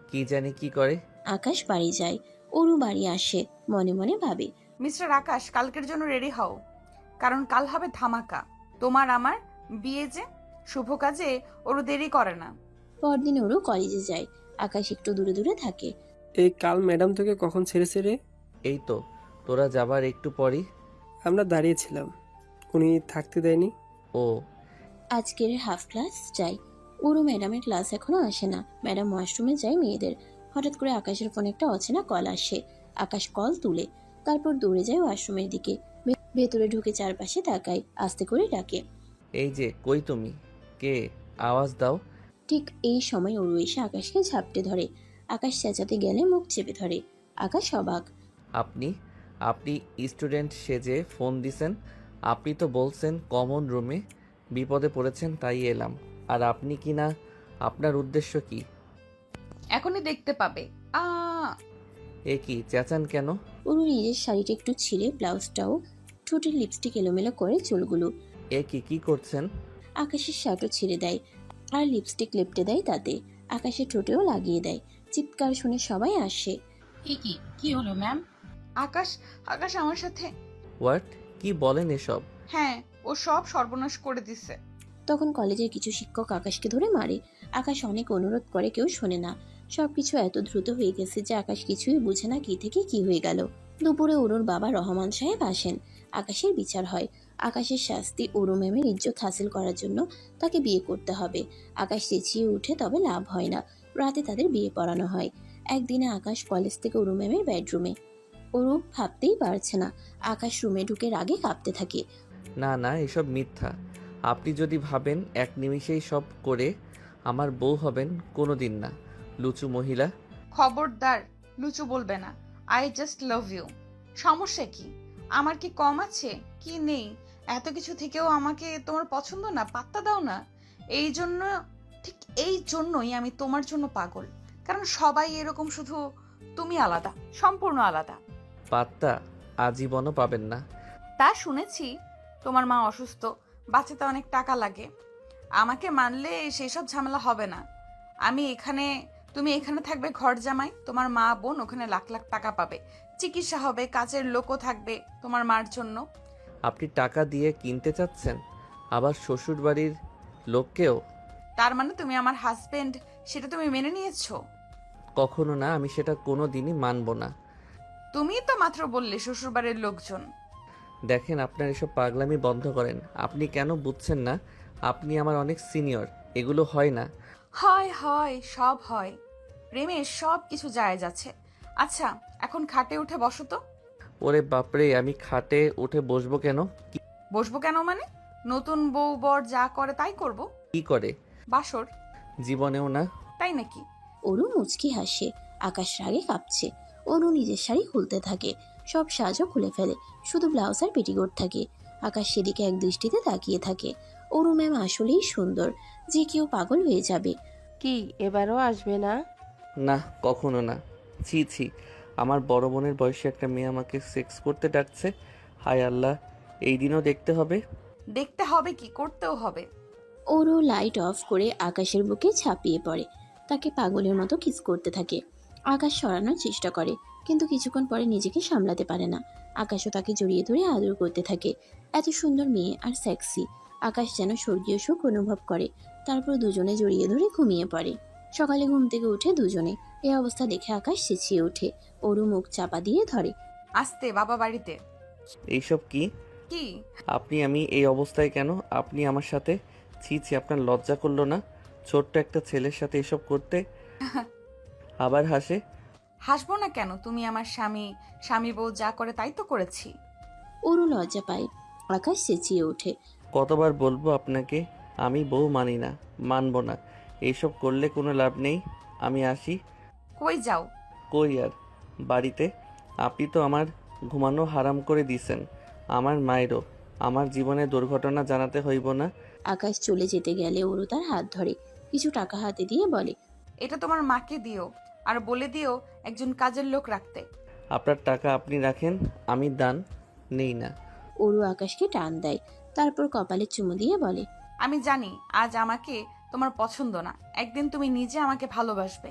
S2: কি জানি কি করে।
S3: আকাশ বাড়ি যায়, ওরু বাড়ি আসে, মনে মনে ভাবে।
S1: মিস্টার আকাশ, কালকের জন্য রেডি হও, কারণ কাল হবে ধামাকা। তোমার আমার বিয়ে যে, শুভ কাজে ওরও দেরি করে না।
S3: পরদিন ওরু কলেজে যায়। আকাশ একটু দূরে দূরে থাকে।
S12: এই কাল ম্যাডাম তোকে কখন ছেড়েছে রে?
S2: এই তো তোরা যাবার একটু পরই।
S12: আমরা দাঁড়িয়েছিলাম, উনি থাকতে দেয়নি।
S2: ও,
S3: আজকের হাফ ক্লাস যায়। ওরু ম্যাডামের ক্লাস এখনো আসে না। ম্যাডাম ওয়াশরুমে যায় মেয়েদের। হঠাৎ করে আকাশের ফোনে একটা অচেনা কল আসে। আকাশ কল তুলে, তারপর দৌড়ে যায় ওয়াশরুমের দিকে। ভেতরে ঢুকে চারপাশে তাকায়, আস্তে করে ডাকে।
S2: এই যে, কই তুমি? কে? আওয়াজ দাও।
S3: ঠিক এই সময় ওরু এসে আকাশকে ঝাপটে ধরে। আকাশ চেঁচাতে গেলে মুখ চেপে ধরে। আকাশ অবাক।
S2: আপনি আপনি স্টুডেন্ট সেজে ফোন দিছেন? আপনি তো বলছেন কমন রুমে বিপদে পড়েছেন, তাই এলাম। আর আপনি কি না, আপনার উদ্দেশ্য কি?
S1: এখনই দেখতে পাবে।
S2: এ কি চেঁচান কেন?
S3: ওরু নিজের শাড়িটা একটু ছিঁড়ে, ব্লাউজটাও, ঠোঁটের লিপস্টিক এলোমেলো করে চুলগুলো।
S2: এ কি করছেন?
S3: আকাশের শার্টও ছিঁড়ে দেয় আর লিপস্টিক লেপটে দেয় তাতে। আকাশের ঠোঁটেও লাগিয়ে দেয়। চিৎকার শুনে সবাই আসে।
S6: এ কি হলো ম্যাম?
S1: আকাশ, আকাশ আমার সাথে।
S2: হোয়াট? কি বলেন এসব?
S1: হ্যাঁ, ও সব সর্বনাশ করে দিছে।
S3: তখন কলেজের কিছু শিক্ষক আকাশকে ধরে মারে। আকাশ অনেক অনুরোধ করে, কেউ শোনে না। সবকিছু এত দ্রুত হয়ে গেছে যে আকাশ কিছুই বুঝে না কি থেকে কি হয়ে গেল। দুপুরে অরুর বাবা রহমান সাহেব আসেন। আকাশের বিচার হয়। আকাশের শাস্তি, অরু ম্যামের ইজ্জত হাসিল করার জন্য তাকে বিয়ে করতে হবে। আকাশ চেঁচিয়ে উঠে, তবে লাভ হয় না। রাতে তাদের বিয়ে পড়ানো হয়। একদিনে আকাশ কলেজ থেকে অরু ম্যামের বেডরুমে। অরু ভাবতেই পারছে না। আকাশ রুমে ঢুকে রাগে কাঁপতে থাকে।
S2: না না, এসব মিথ্যা। আপনি যদি ভাবেন এক নিমিষেই সব করে আমার বউ হবেন, কোনো দিন না, লুচু মহিলা।
S1: খবরদার লুচু বলবে না। I just love you. সমস্যা কি? আমার কি কম আছে? কি নেই? এত কিছু থেকেও আমাকে তোমার পছন্দ না? পাত্তা দাও না। এই জন্য, ঠিক এই জন্যই আমি তোমার জন্য পাগল। কারণ সবাই এরকম, শুধু তুমি আলাদা, সম্পূর্ণ আলাদা।
S2: পাত্তা আজীবনও পাবেন না।
S1: তা শুনেছি তোমার মা অসুস্থ, বাঁচাতে অনেক টাকা লাগে। আমাকে মানলে সেসব ঝামেলা হবে না। তুমি এখানে থাকবে ঘর জামাই, তোমার মা বোন ওখানে লাখ লাখ টাকা পাবে, চিকিৎসা হবে, কাজের লোকও থাকবে তোমার মার জন্য।
S2: আপনি টাকা দিয়ে কিনতে চাচ্ছেন, আবার শ্বশুর বাড়ির লোককেও?
S1: তার মানে তুমি আমার হাজবেন্ড, সেটা তুমি মেনে নিয়েছো?
S2: কখনো না, আমি সেটা কোনো দিনই মানব না।
S1: তুমিই তো মাত্র বললে শ্বশুরবাড়ির লোকজন।
S2: দেখেন, আপনার এসব পাগলামি বন্ধ করেন। আপনি কেন বুঝছেন না? আপনি আমার অনেক সিনিয়র, এগুলো হয় না।
S1: হয় হয়, সব হয়। প্রেমে সব কিছু জায়েজ আছে। আচ্ছা, এখন খাটে উঠে বসো তো।
S2: ওরে বাপরে, আমি খাটে উঠে বসবো কেন?
S1: বসবো কেন মানে? নতুন বউ বর যা করে তাই করব।
S2: কি করে?
S1: বাসর।
S2: জীবনেও না।
S1: তাই নাকি?
S3: অরু মুচকি হাসে। আকাশ রাগে কাঁপছে। অরু নিজের শাড়ি খুলতে থাকে। সব সাজও খুলে ফেলে, শুধু ব্লাউজ আর পেটিকোট থাকে। আকাশ সেদিকে এক দৃষ্টিতে তাকিয়ে থাকে। অরু ম্যাম আসলেই সুন্দর, যে কেউ পাগল হয়ে যাবে।
S13: কি এবারও আসবে না?
S2: না, কখনো না। ছি ছি, আমার বড় বোনের বয়সী একটা মেয়ে আমাকে সেক্স করতে ডাকছে। হায় আল্লাহ, এই দিনও দেখতে হবে?
S1: দেখতে হবে কি, করতেও হবে।
S3: অরু লাইট অফ করে আকাশের বুকে ঝাঁপিয়ে পড়ে। তাকে পাগলের মতো কিস করতে থাকে। আকাশ সরানোর চেষ্টা করে, কিন্তু কিছুক্ষণ পরে নিজেকে সামলাতে পারে না। আকাশও তাকে জড়িয়ে ধরে আদর করতে থাকে। এত সুন্দর মেয়ে আর সেক্সি। আকাশ যেন স্বর্গীয় সুখ অনুভব করে। তারপর দুজনে জড়িয়ে ধরে ঘুমিয়ে পড়ে। সকালে ঘুম থেকে উঠে দুজনে। এই অবস্থা দেখে আকাশ চেঁচিয়ে ওঠে। অরু মুখ চাপা দিয়ে ধরে।
S1: আসতে বাবা বাড়িতে।
S2: এইসব কি?
S1: কি?
S2: আমি এই অবস্থায় কেন? আপনি আমার সাথে? ছি ছি, আপনার লজ্জা করলো না ছোট্ট একটা ছেলের সাথে এসব করতে? আবার হাসে।
S1: হাসবো না কেন? তুমি আমার স্বামী বউ যা করে তাই তো করেছি।
S3: অরু লজ্জা পায়। আকাশ চেঁচিয়ে ওঠে।
S2: কতবার বলবো আপনাকে, আমি বউ মানি না, মানবো না। এইসব করলে কোনো লাভ নেই। আমি আসি।
S1: কই যাও?
S2: কই আর, বাড়িতে। আপনি তো আমার ঘুমানো হারাম করে দিছেন। আমার মায়েরও আমার জীবনে দুর্ঘটনা জানাতে হইব না।
S3: আকাশ চলে যেতে গেলে অরু তার হাত ধরে, কিছু টাকা হাতে দিয়ে বলে,
S1: এটা তোমার মাকে দিও, আর বলে দিও একজন কাজের লোক রাখতে।
S2: আপনার টাকা আপনি রাখেন, আমি দান নেই না।
S3: অরু আকাশকে টান দেয়, তারপর কপালে চুমু দিয়ে বলে,
S1: আমি জানি আজ আমাকে তোমার পছন্দ না, একদিন তুমি নিজে আমাকে ভালোবাসবে,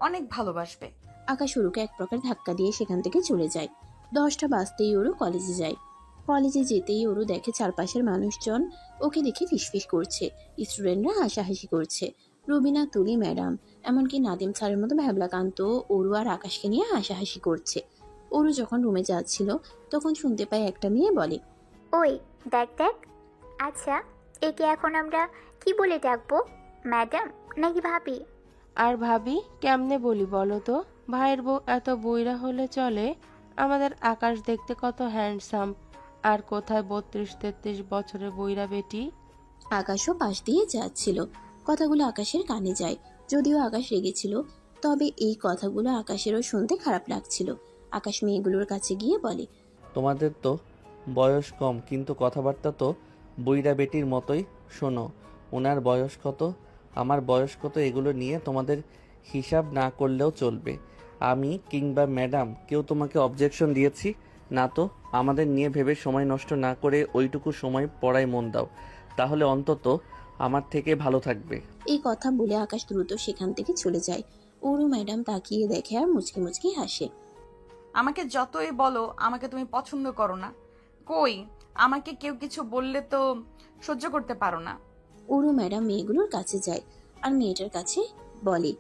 S1: অনেক ভালোবাসবে।
S3: আকাশ অরুকে এক প্রকার ধাক্কা দিয়ে সেখান থেকে চলে যায়। 10টা বাজতেই অরু কলেজে যায়। কলেজে যেতেই অরু দেখে চারপাশের মানুষজন ওকে দেখে ফিসফিস করছে। স্টুডেন্টরা হাসাহাসি করছে। রুবিনা, তুলি ম্যাডাম, এমনকি নাদিম স্যারের মতো ভ্যাবলাকান্ত অরু আর আকাশকে নিয়ে হাসাহাসি করছে। অরু যখন রুমে যাচ্ছিল তখন শুনতে পায় একটা মেয়ে বলে,
S14: ওই দেখ দেখ। আচ্ছা, একে এখন আমরা কি বলে ডাকবো, ম্যাডাম নাকি ভাবি?
S13: আর ভাবি কেমনে বলি বলো তো? ভাইয়ের বউ এত বইরা হলে চলে? আমাদের আকাশ দেখতে কত হ্যান্ডসাম, আর কোথায় 32-33 বছরের বইরা বেটি।
S3: আকাশও পাশ দিয়ে যাচ্ছিল। কথাগুলো আকাশের কানে যায়। যদিও আকাশ রেগেছিল, তবে এই কথাগুলো আকাশেরও শুনতে খারাপ লাগছিল। আকাশ মেয়েগুলোর কাছে গিয়ে বলে,
S2: তোমাদের তো বয়স কম, কিন্তু কথাবার্তা তো বইরা বেটির মতোই। শোনো, ওনার বয়স কত, আমার বয়স কত, এগুলো নিয়ে তোমাদের হিসাব না করলেও চলবে। আমি কিংবা ম্যাডাম কেউ তোমাকে অবজেকশন দিয়েছি না তো? আমাদের নিয়ে ভেবে সময় নষ্ট না করে ওইটুকু সময় পড়ায় মন দাও, তাহলে অন্তত আমার থেকে ভালো থাকবে।
S3: এই কথা বলে আকাশ দ্রুত সেখান থেকে চলে যায়। অরু ম্যাডাম তাকিয়ে দেখে আর মুচকি মুচকি হাসে।
S1: আমাকে যতই বলো আমাকে তুমি পছন্দ করো না, কই আমাকে কেউ কিছু বললে তো সহ্য করতে পারো না।
S3: অরু ম্যাডাম মেয়েগুলোর কাছে যায় আর মেয়েটার কাছে বলে,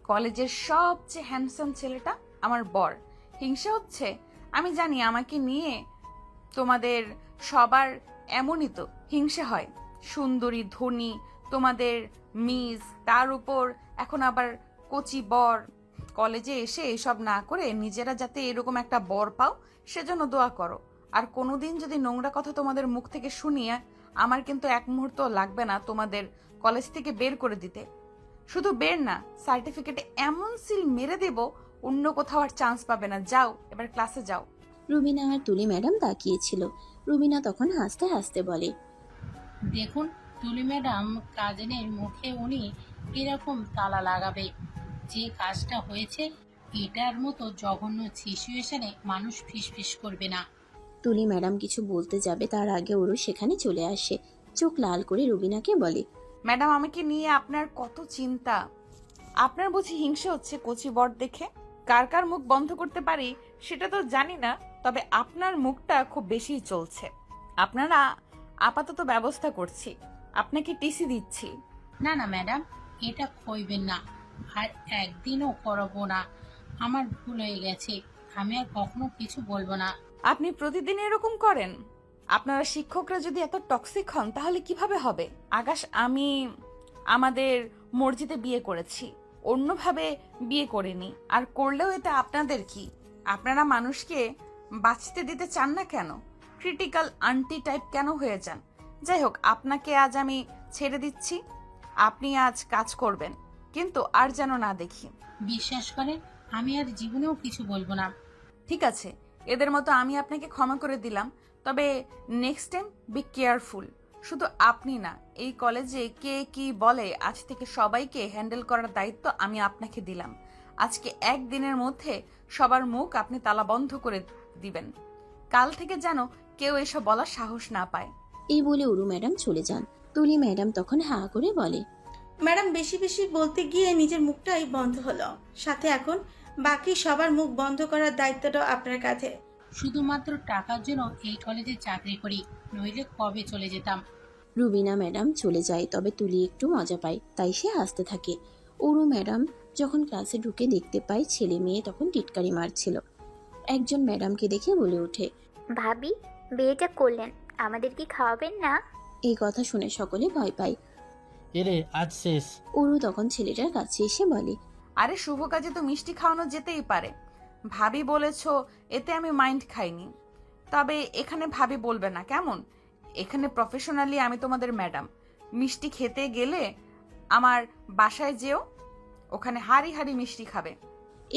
S1: কলেজের সবচেয়ে হ্যান্ডসাম ছেলেটা আমার বর, হিংসা হচ্ছে? আমি জানি আমাকে নিয়ে তোমাদের সবার এমনই তো হিংসে হয়। সুন্দরী ধনী তোমাদের মিস, তার উপর এখন আবার কচি বর। কলেজে এসে এসব না করে নিজেরা যাতে এরকম একটা বর পাও সেজন্য দোয়া করো। আর কোনোদিন যদি নোংরা কথা তোমাদের মুখ থেকে শুনিয়ে আমার কিন্তু এক মুহূর্ত লাগবে না তোমাদের কলেজ থেকে বের করে দিতে। শুধু বের না, সার্টিফিকেটে এমন সিল মেরে দেব অন্য কোথাও আর চান্স পাবে না। যাও এবার ক্লাসে যাও।
S3: রুবিনা আর তুলি ম্যাডাম তাকিয়েছিল। রুবিনা তখন হাসতে হাসতে বলে,
S6: দেখুন তুলি ম্যাডাম, কাজিনের মুখে উনি এরকম তালা লাগাবে। যে কাজটা হয়েছে এটার মতো জঘন্য সিচুয়েশনে মানুষ ফিসফিস করবে না।
S3: তুলি ম্যাডাম কিছু বলতে যাবে তার আগে ওরও সেখানে চলে আসে। চোখ লাল করে রুবিনাকে বলে,
S1: ম্যাডাম আমাকে নিয়ে আপনার কত চিন্তা। আপনার বুঝি হিংসে হচ্ছে কচি বর দেখে? কার কার মুখ বন্ধ করতে পারি সেটা তো জানি না, তবে আপনার মুখটা খুব বেশিই চলছে। আপনারা আপাতত ব্যবস্থা করছি, আপনাকে টিসি দিচ্ছি।
S6: না না ম্যাডাম, এটা কইবেন না, আর একদিনও করবো না। আমার ভুল হয়ে গেছে, আমি আর কখনো কিছু বলবো না।
S1: আপনি প্রতিদিন এরকম করেন? আপনারা শিক্ষকরা যদি এত টক্সিক হন তাহলে কিভাবে হবে? আকাশ, আমি আমাদের মসজিদে বিয়ে করেছি, অন্যভাবে বিয়ে করিনি। আর করলেও এটা আপনাদের কি? আপনারা মানুষকে বাঁচতে দিতে চান না কেন? ক্রিটিক্যাল আন্টি টাইপ কেন হয়ে যান? যাই হোক, আপনাকে আজ আমি ছেড়ে দিচ্ছি। আপনি আজ কাজ করবেন, কিন্তু আর যেন না দেখি।
S6: বিশ্বাস করেন, আমি আর জীবনেও কিছু বলবো না।
S1: ঠিক আছে, এদের মতো আমি আপনাকে ক্ষমা করে দিলাম, তবে নেক্সট টাইম বি কেয়ারফুল। শুধু আপনি না, এই কলেজে কে কি বলে আজ থেকে সবাইকে হ্যান্ডেল করার দায়িত্ব আমি আপনাকে দিলাম। আজকে একদিনের মধ্যে সবার মুখ আপনি তালা বন্ধ করে দিবেন। কাল থেকে যেন কেউ এসব বলার সাহস না পায়।
S3: এই বলে অরু ম্যাডাম চলে যান। তুলি ম্যাডাম তখন হা করে বলে,
S7: ম্যাডাম বেশি বেশি বলতে গিয়ে নিজের মুখটাই বন্ধ হলো, সাথে এখন বাকি সবার মুখ বন্ধ করার দায়িত্বটাও আপনার কাঁধে।
S6: শুধুমাত্র টাকার জন্য এই কলেজে চাকরি করি, নইলে কবে চলে যেতাম।
S3: রুবিনা ম্যাডাম চলে যায়, তবে তুলি একটু মজা পায়, তাই সে হাসতে থাকে। অরু ম্যাডাম যখন ক্লাসে ঢুকে দেখতে পায় ছেলে মেয়ে তখন টিটকারি মারছিল। একজন ম্যাডামকে দেখে বলে ওঠে,
S14: ভাবি, বিয়েটা করলেন, আমাদের কি খাওয়াবেন না?
S3: এই কথা শুনে সকলে ভয় পায়।
S5: এরে আজ শেষ।
S3: অরু তখন ছেলেটার কাছে এসে বলে,
S1: আরে শুভ কাজে তো মিষ্টি খাওয়ানো যেতেই পারে। ভাবি বলেছো, এতে আমি মাইন্ড খাইনি। তবে এখানে ভাবি বলবে না কেমন? এখানে প্রফেশনালি আমি তোমাদের ম্যাডাম। মিষ্টি খেতে গেলে আমার বাসায় যেও, ওখানে হাড়ি হাড়ি মিষ্টি খাবে।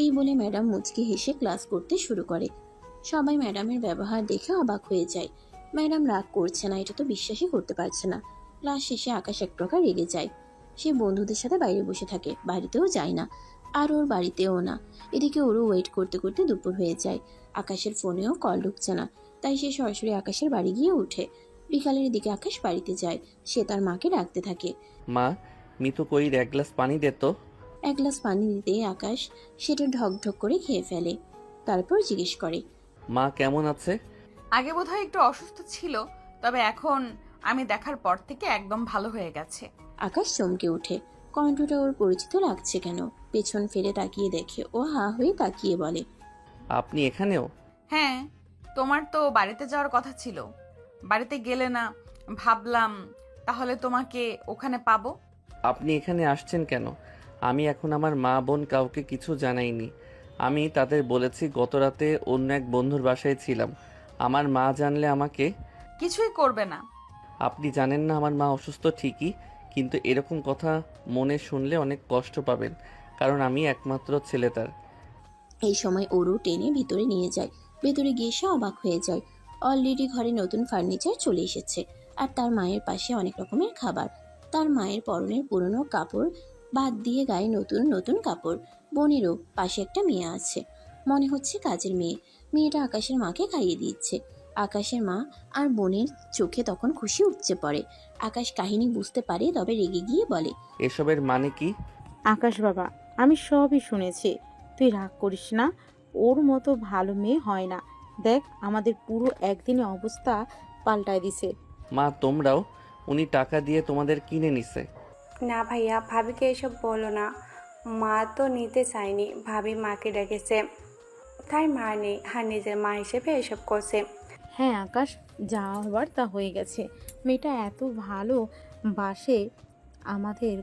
S3: এই বলে ম্যাডাম মুচকি হেসে ক্লাস করতে শুরু করে। সবাই ম্যাডামের ব্যবহার দেখে অবাক হয়ে যায়। ম্যাডাম রাগ করছে না এটা তো বিশ্বাসই করতে পারছে না। ক্লাস শেষে আকাশ এক প্রকার রেগে যায়। সে বন্ধুদের সাথে বাইরে বসে থাকে, বাড়িতেও যায় না, আর ওর বাড়িতেও না। এদিকে ওরও ওয়েট করতে করতে দুপুর হয়ে যায়। আকাশের ফোনেও কল ঢুকছে না, তাই সে সরাসরি আকাশের বাড়ি গিয়ে ওঠে। বিকালের দিকে আকাশ বাড়িতে যায়। সে তার মাকে ডাকতে থাকে,
S2: মা, মিতু কইর এক গ্লাস পানি দে তো।
S3: এক গ্লাস পানি দিতে আকাশ সেটা ঢক ঢক করে খেয়ে ফেলে। তারপর জিজ্ঞেস করে,
S2: মা কেমন আছে?
S1: আগে বোধহয় একটু অসুস্থ ছিল, তবে এখন আমি দেখার পর থেকে একদম ভালো হয়ে গেছে।
S3: আকাশ চমকে ওঠে। কণ্ঠটা ওর পরিচিত লাগছে কেন। পেছন ফিরে তাকিয়ে দেখে ও হা হয়ে তাকিয়ে বলে,
S2: আপনি এখানেও?
S1: হ্যাঁ, তোমার তো বাড়িতে যাওয়ার কথা ছিল, বাড়িতে গেলে না। ভাবলাম তাহলে তোমাকে ওখানে পাবো।
S2: আপনি এখানে আসছেন কেন? আমি এখন আমার মা বোন কাউকে কিছু জানাইনি। আমি তাদের বলেছি গত রাতে অন্য এক বন্ধুর বাসায় ছিলাম। আমার মা জানলে আমাকে
S1: কিছুই করবে না।
S2: আপনি জানেন না আমার মা অসুস্থ ঠিকই, কিন্তু এরকম কথা মনে শুনলে অনেক কষ্ট পাবেন, কারণ আমি একমাত্র ছেলে তার।
S3: এই সময় ওরও টেনে ভিতরে নিয়ে যায়। ভেতরে গিয়ে সে অবাক হয়ে যায়। অলরেডি ঘরে নতুন ফার্নিচার চলে এসেছে, আর তার মায়ের পাশে অনেক রকমের খাবার। তার মায়ের পরনের পুরনো কাপড় বাদ দিয়ে গায়ে নতুন নতুন কাপড়। বোনেরও পাশে একটা মেয়ে আছে, মনে হচ্ছে কাজের মেয়ে। মেয়েটা আকাশের মাকে খাইয়ে দিচ্ছে। আকাশের মা আর বোনের চোখে তখন খুশি উপচে পড়ে। আকাশ কাহিনী বুঝতে পারে, তবে রেগে গিয়ে বলে,
S2: এসবের মানে কি?
S15: আকাশ বাবা, আমি সবই শুনেছি, তুই রাগ করিস না। ওর মতো ভালো মেয়ে হয় না। দেখ, আমাদের পুরো একদিনে অবস্থা পাল্টায় দিছে।
S2: মা তোমরাও? উনি টাকা দিয়ে তোমাদের কিনে নিছে?
S9: না ভাইয়া, ভাবিকে এসব বলো না। মা তো নিতে চায়নি, ভাবি মাকে ডেকেছে। তার মা নেই আর নিজের মা হিসেবে এসব করছে।
S15: হ্যাঁ আকাশ, যা হবার তা হয়ে গেছে। মেয়েটা এত ভালো বাসে আমাদের,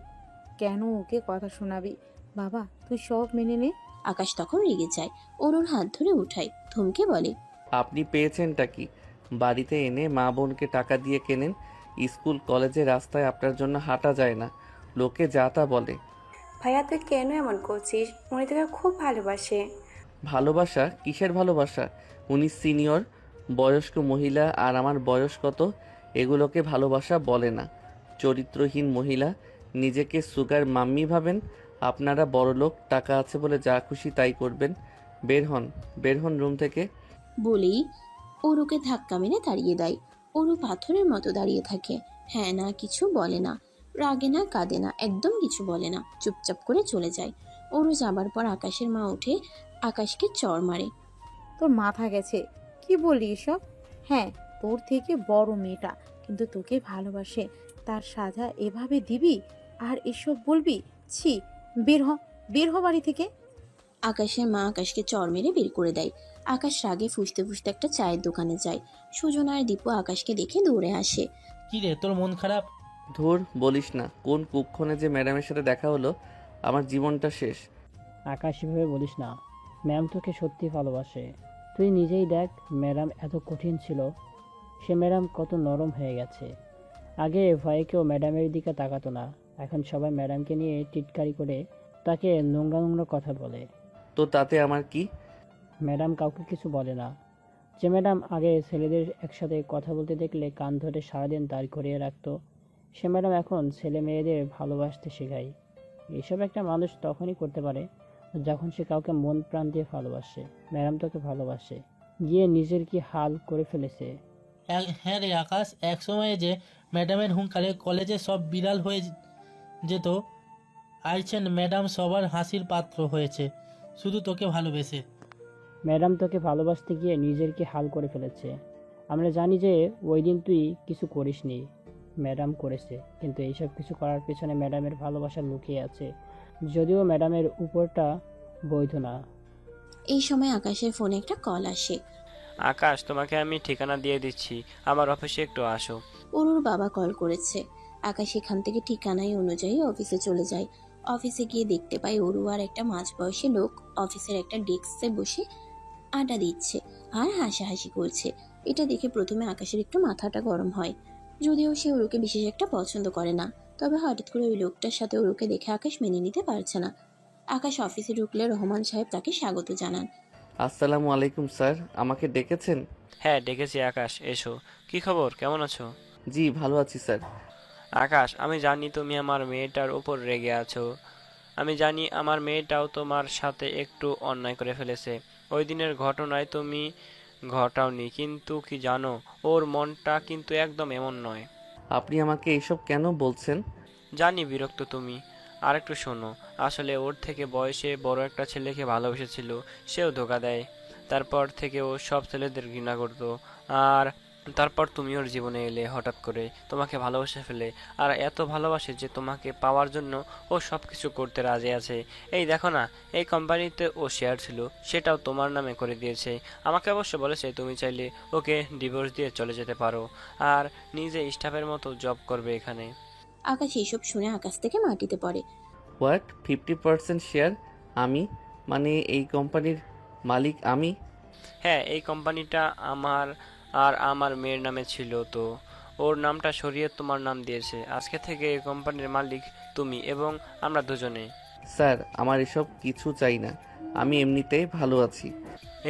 S15: কেন ওকে কথা শোনাবি? বাবা তুই সব মেনে নে।
S3: আকাশ তখন রেগে যায়, অরুর হাত ধরে উঠায়, ধমকে বলে,
S2: আপনি পেয়েছেনটা কি? বাড়িতে এনে মা বোনকে টাকা দিয়ে কেনেন, স্কুল কলেজে রাস্তায় আপনার জন্য হাঁটা যায় না, লোকে যা তা বলে।
S9: ভাইয়া তুই কেন এমন করছিস? উনি তোকে খুব ভালোবাসে।
S2: ভালোবাসা? কিসের ভালোবাসা? উনি সিনিয়র বয়স্ক মহিলা আর আমার বয়স কত, এগুলোকে ভালোবাসা বলে না। চরিত্রহীন মহিলা, নিজেকে সুগার মাম্মি ভাবেন। আপনারা বড়লোক, টাকা আছে বলে যা খুশি তাই করবেন। বের হন রুম থেকে।
S3: বলেই অরুকে ধাক্কা মেরে তাড়িয়ে দেয়। অরু পাথরের মতো দাঁড়িয়ে থাকে, হ্যাঁ না কিছু বলে না, রাগে না কাঁদে না, একদম কিছু বলে না, চুপচাপ করে চলে যায়। অরু যাবার পর আকাশের মা উঠে আকাশকে চড় মারে।
S15: তোর মাথা গেছে, কি বলি এসব? হ্যাঁ তোর থেকে বড় মেয়েটা, কিন্তু তোকে ভালোবাসে, তার সাজা এভাবে দিবি আর এসব বলবি? ছি, বের হ বাড়ি থেকে।
S3: আকাশের মা আকাশকে চড় মেরে বের করে দেয়। আকাশ রাগে ফুঁসতে ফুঁসতে একটা চায়ের দোকানে যায়। সুজন আর দীপু আকাশকে দেখে দৌড়ে আসে।
S5: কি রে, তোর মন খারাপ?
S2: ধুর, বলিস না, কোন কুক্ষণে যে ম্যাডামের সাথে দেখা হলো, আমার জীবনটা শেষ।
S4: আকাশ এভাবে বলিস না, ম্যাম তোকে সত্যি ভালোবাসে। তুই নিজেই দেখ, ম্যাডাম এত কঠিন ছিল, সে ম্যাডাম কত নরম হয়ে গেছে। আগে ভয়ে কেউ ম্যাডামের দিকে তাকাতো না, এখন সবাই ম্যাডামকে নিয়ে টিটকারি করে, তাকে নোংরা নোংরা কথা বলে।
S2: তো তাতে আমার কি?
S4: ম্যাডাম কাউকে কিছু বলে না। যে ম্যাডাম আগে ছেলেদের একসাথে কথা বলতে দেখলে কান ধরে সারাদিন দাঁড় করিয়ে রাখতো, সে ম্যাডাম এখন ছেলে মেয়েদের ভালোবাসতে শেখায়। এসব একটা মানুষ তখনই করতে পারে যখন সে কাউকে মন প্রাণ দিয়ে ভালোবাসে। ম্যাডাম তোকে ভালোবাসে, গিয়ে নিজের কি হাল করে ফেলেছে।
S5: হ্যাঁ রে আকাশ, এক সময়ে যে ম্যাডামের হুঙ্কারে কলেজে সব বিড়াল হয়ে যেত, আইছেন ম্যাডাম সবার হাসির পাত্র হয়েছে, শুধু তোকে ভালোবেসে।
S4: ম্যাডাম তোকে ভালোবাসতে গিয়ে নিজের কি হাল করে ফেলেছে। আমরা জানি যে ওই দিন তুই কিছু করিসনি, ম্যাডাম করেছে, কিন্তু এইসব কিছু করার পেছনে ম্যাডামের ভালোবাসা লুকিয়ে আছে, যদিও ম্যাডামের উপরটা বৈধ না।
S3: এই সময় আকাশের ফোনে একটা কল আসে।
S10: আকাশ, তোমাকে আমি ঠিকানা দিয়ে দিচ্ছি, আমার অফিসে একটু আসো।
S3: অরুর বাবা কল করেছে। আকাশ এখান থেকে ঠিকানায় অনুযায়ী অফিসে চলে যায়। অফিসে গিয়ে দেখতে পায় অরু আর একটা মাঝবয়সী লোক অফিসের একটা ডেস্কে বসে আড্ডা দিচ্ছে আর হাসাহাসি করছে। এটা দেখে প্রথমে আকাশের একটু মাথাটা গরম হয়, যদিও সে অরুকে বিশেষ একটা পছন্দ করে না। তবে হঠাৎ করে ওই লোকটার সাথে অরুকে দেখে আকাশ মেনে নিতে পারছে না। আকাশ অফিসে ঢুকলে রহমান সাহেব তাকে স্বাগত জানান।
S2: আসসালামু আলাইকুম স্যার, আমাকে ডেকেছেন?
S10: হ্যাঁ ডেকেছি আকাশ, এসো। কি খবর, কেমন আছো?
S2: জি ভালো আছি স্যার।
S10: আকাশ, আমি জানি তুমি আমার মেয়েটার উপর রেগে আছো। আমি জানি আমার মেয়েটাও তোমার সাথে একটু অন্যায় করে ফেলেছে। ওই দিনের ঘটনায় তুমি ঘটাওনি, কিন্তু কি জানো, ওর মনটা কিন্তু একদম এমন নয়।
S2: আপনি আমাকে এইসব কেন বলছেন?
S10: জানি বিরক্ত তুমি, আর একটু শোনো। আসলে ওর থেকে বয়সে বড় একটা ছেলেকে ভালোবেসেছিল, সেও ধোকা দেয়। তারপর থেকে ও সব ছেলেদের ঘৃণা করতো, আর তারপর তুমি ওর জীবনে এলে হঠাৎ করে, তোমাকে ভালোবেসে ফেলে, আর এত ভালোবাসে যে তোমাকে পাওয়ার জন্য ও সব কিছু করতে রাজি আছে। এই দেখো না, এই কোম্পানিতে ও শেয়ার ছিল, সেটাও তোমার নামে করে দিয়েছে। আমাকে অবশ্য বলেছে তুমি চাইলে ওকে ডিভোর্স দিয়ে চলে যেতে পারো, আর নিজে স্টাফের মতো জব করবে এখানে।
S3: আকাশ এইসব শুনে আকাশ থেকে মাটিতে পড়ে।
S2: What, 50% share? আমি, মানে এই কোম্পানির মালিক আমি?
S10: হ্যাঁ, এই কোম্পানিটা আমার আর আমার মেয়ের নামে ছিল, তো ওর নামটা সরিয়ে তোমার নাম দিয়েছে। আজকে থেকে এই কোম্পানির মালিক তুমি এবং আমরা দুজনে।
S2: স্যার আমার এসব কিছু চাই না, আমি এমনিতেই ভালো আছি।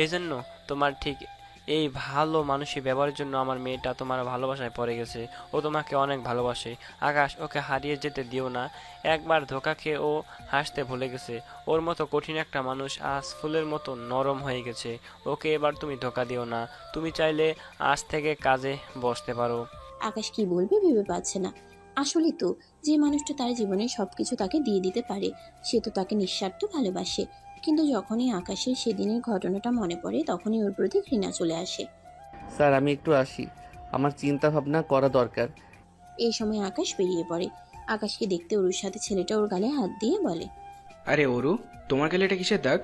S10: এই জন্য তোমার ঠিক এই ভালো মানুষই ব্যবহারের জন্য আমার মেয়েটা তোমার ভালোবাসায় পড়ে গেছে। ও তোমাকে অনেক ভালোবাসে আকাশ, ওকে হারিয়ে যেতে দিও না। একবার ধোঁকা খেয়ে ও হাসতে ভুলে গেছে। ওর মতো কঠিন একটা মানুষ আজ ফুলের মতো নরম হয়ে গেছে। ওকে এবার তুমি ধোঁকা দিও না। তুমি চাইলে আজ থেকে কাজে বসতে পারো।
S3: আকাশ কি বলবে ভেবে পাচ্ছে না। আসলে তো যে মানুষটা তার জীবনে সবকিছু তাকে দিয়ে দিতে পারে, সে তো তাকে নিঃস্বার্থ ভালোবাসে। কিন্তু যখনই আকাশের সেদিনের ঘটনাটা মনে পড়ে, তখনই ওর প্রতি ঘৃণা চলে আসে।
S2: স্যার আমি একটু আসি, আমার চিন্তা ভাবনা করা দরকার।
S3: এই সময় আকাশ বেরিয়ে পড়ে। আকাশকে দেখতে অরুর সাথে ছেলেটা ওর গালে হাত দিয়ে বলে,
S16: আরে অরু, তোমার গালে এটা কিসের দাগ?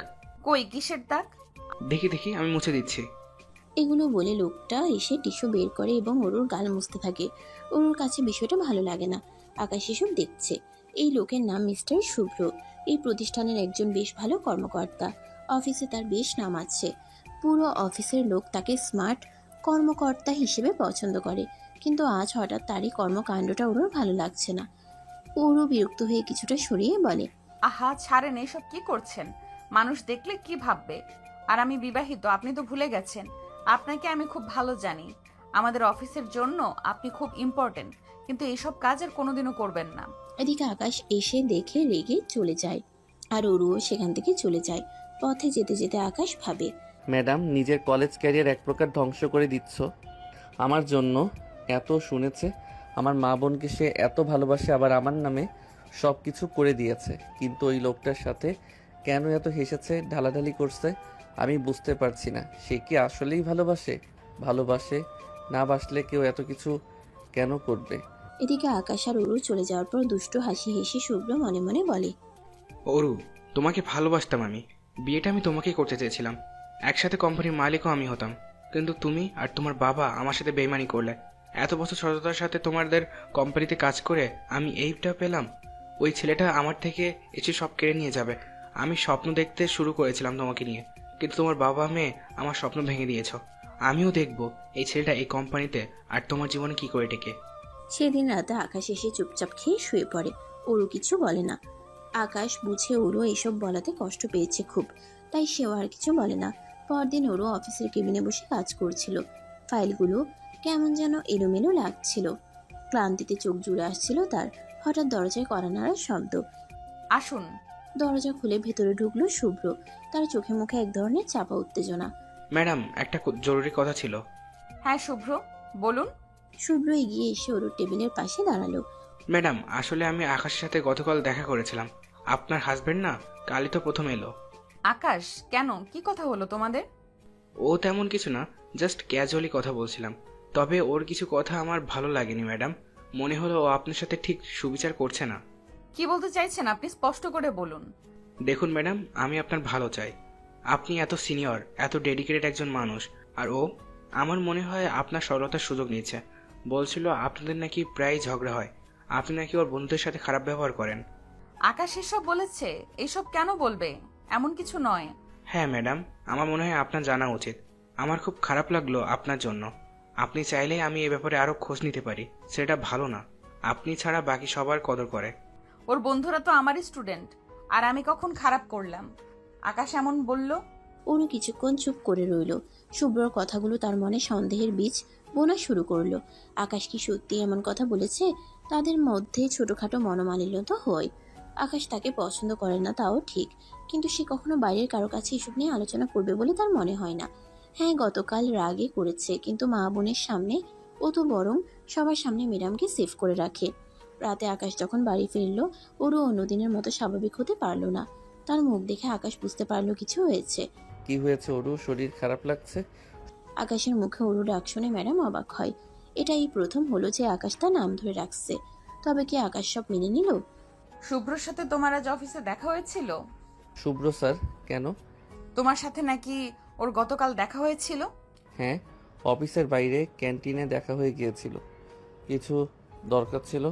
S1: কই কিসের দাগ?
S16: দেখি দেখি আমি মুছে দিচ্ছি।
S3: এগুলো বলে লোকটা এসে টিস্যু বের করে এবং অরুর গাল মুছতে থাকে। অরুর কাছে বিষয়টা ভালো লাগে না। আকাশ এসব দেখছে। এই লোকের নাম মিস্টার শুভ্র। এই প্রতিষ্ঠানের একজন বেশ ভালো কর্মকর্তা। অফিসে তার বেশ নাম আছে। পুরো অফিসের লোক তাকে স্মার্ট কর্মকর্তা হিসেবে পছন্দ করে। কিন্তু আজ হঠাৎ তারই কর্মকাণ্ডটা ওর ভালো লাগছে না। ওরও বিরক্ত হয়ে কিছুটা সরিয়ে বলে,
S1: আহা ছাড়েন, এসব কি করছেন? মানুষ দেখলে কি ভাববে? আর আমি বিবাহিত, আপনি তো ভুলে গেছেন। আপনাকে আমি খুব ভালো জানি। আমাদের অফিসের জন্য আপনি খুব ইম্পর্টেন্ট, কিন্তু এসব কাজ আর কোনোদিনও করবেন না।
S3: এদিকে আকাশ এসে দেখে রেগে চলে যায়, আর অরুও সেখান থেকে চলে যায়। পথে যেতে যেতে আকাশ ভাবে,
S2: ম্যাডাম, নিজের কলেজ ক্যারিয়ার এক প্রকার ধ্বংস করে দিচ্ছ আমার জন্য। এত শুনেছে আমার মা বোনকে সে এত ভালোবাসে, আবার আমার নামে সব কিছু করে দিয়েছে, কিন্তু ওই লোকটার সাথে কেন এত হেসেছে, ঢালাঢালি করছে আমি বুঝতে পারছি না। সে কি আসলেই ভালোবাসে না বাসলে কেউ এত কিছু কেন করবে?
S3: এদিকে আকাশ আর অরু চলে যাওয়ার পর দুষ্টু হাসি হেসে শুভ্র মনে মনে বলে,
S16: অরু, তোমাকে ভালোবাসতাম আমি। বিয়েটা আমি তোমাকেই করতে চেয়েছিলাম। একসাথে কোম্পানির মালিকও আমি হতাম, কিন্তু তুমি আর তোমার বাবা আমার সাথে বেইমানি করলে। এত বছর সততার সাথে তোমাদের কোম্পানিতে কাজ করে আমি এইটা পেলাম। ওই ছেলেটা আমার থেকে এসে সব কেড়ে নিয়ে যাবে। আমি স্বপ্ন দেখতে শুরু করেছিলাম তোমাকে নিয়ে, কিন্তু তোমার বাবা মেয়ে আমার স্বপ্ন ভেঙে দিয়েছ। আমিও দেখব এই ছেলেটা এই কোম্পানিতে আর তোমার জীবনে কি করে টেকে।
S3: সেদিন রাতে আকাশ এসে চুপচাপ খেয়ে শুয়ে পড়ে। অরু কিছু বলে না। আকাশ বুঝে অরু এসব বলাতে কষ্ট পেয়েছে খুব, তাই সেও আর কিছু বলে না। পরদিন অরু অফিসের কেবিনে বসে কাজ করছিল। ফাইলগুলো কেমন যেন এলোমেলো লাগছিল। ক্লান্তিতে চোখ জুড়ে আসছিল তার। হঠাৎ দরজায় কড়া নাড়ার শব্দ।
S1: আসুন।
S3: দরজা খুলে ভেতরে ঢুকলো শুভ্র। তার চোখে মুখে এক ধরনের চাপা উত্তেজনা।
S16: ম্যাডাম, একটা জরুরি কথা ছিল।
S1: হ্যাঁ শুভ্র, বলুন।
S3: শুভ্র এগিয়ে এসে অরুর টেবিলের পাশে দাঁড়ালো।
S16: ম্যাডাম, আসলে আমি আকাশের সাথে গতকাল দেখা করেছিলাম। আপনার হাজবেন্ড না কালই তো প্রথম এলো।
S1: আকাশ, কেন, কি কথা হলো তোমাদের?
S16: ও তেমন কিছু না, জাস্ট ক্যাজুয়ালি কথা বলছিলাম। তবে ওর কিছু কথা আমার ভালো লাগেনি ম্যাডাম। মনে হলো ও আপনার সাথে ঠিক সুবিচার করছে না।
S1: কি বলতে চাইছেন আপনি? স্পষ্ট করে বলুন।
S16: দেখুন ম্যাডাম, আমি আপনার ভালো চাই। আপনি এত সিনিয়র, এত ডেডিকেটেড একজন মানুষ, আর ও আমার মনে হয় আপনার সরলতার সুযোগ নিচ্ছে। বলছিল আপনাদের নাকি প্রায় ঝগড়া হয়, আপনি নাকি ওর বন্ধুদের সাথে খারাপ ব্যবহার করেন।
S1: আকাশ এসব বলেছে? এসব কেন বলবে? এমন কিছু নয়।
S16: হ্যাঁ ম্যাডাম, আমার মনে হয় আপনার জানা উচিত। আমার খুব খারাপ লাগলো আপনার জন্য। আপনি চাইলে আমি এ ব্যাপারে আরো খোঁজ নিতে পারি। সেটা ভালো না, আপনি ছাড়া বাকি সবার কদর করে।
S1: ওর বন্ধুরা তো আমারই স্টুডেন্ট, আর আমি কখন খারাপ করলাম? আকাশ এমন বলল।
S3: অরু কিছুক্ষণ চুপ করে রইল। শুভ্রর কথাগুলো তার মনে সন্দেহের বীজ বোনা শুরু করলো। আকাশ কি সত্যি এমন কথা বলেছে? তাদের মধ্যে ছোটখাটো মনোমালিন্য তো হয়। আকাশ তাকে পছন্দ করে না তাও ঠিক, কিন্তু সে কখনো বাইরের কারো কাছে এসব নিয়ে আলোচনা করবে বলে তার মনে হয় না। হ্যাঁ, গতকাল রাগে করেছে, কিন্তু মা বোনের সামনে ও তো বরং সবার সামনে ম্যাডামকে সেভ করে রাখে। রাতে আকাশ যখন বাড়ি ফিরল, ওরও অন্যদিনের মতো স্বাভাবিক হতে পারলো না। তার মুখ দেখে আকাশ বুঝতে পারলো কিছু হয়েছে।
S2: কি হয়েছে ওরু? শরীর খারাপ লাগছে?
S3: আকাশের মুখে অরু ডাক শুনে ম্যাডাম অবাক হয়। এটাই প্রথম হলো যে আকাশ তার নাম ধরে রাখছে। তবে কি আকাশ সব মেনে নিল?
S1: শুভ্রর সাথে তোমার আজ অফিসে দেখা হয়েছিল?
S2: শুভ্র স্যার? কেন?
S1: তোমার সাথে নাকি ওর গতকাল দেখা হয়েছিল?
S2: হ্যাঁ, অফিসের বাইরে ক্যান্টিনে দেখা হয়ে গিয়েছিল। কিছু দরকার ছিল।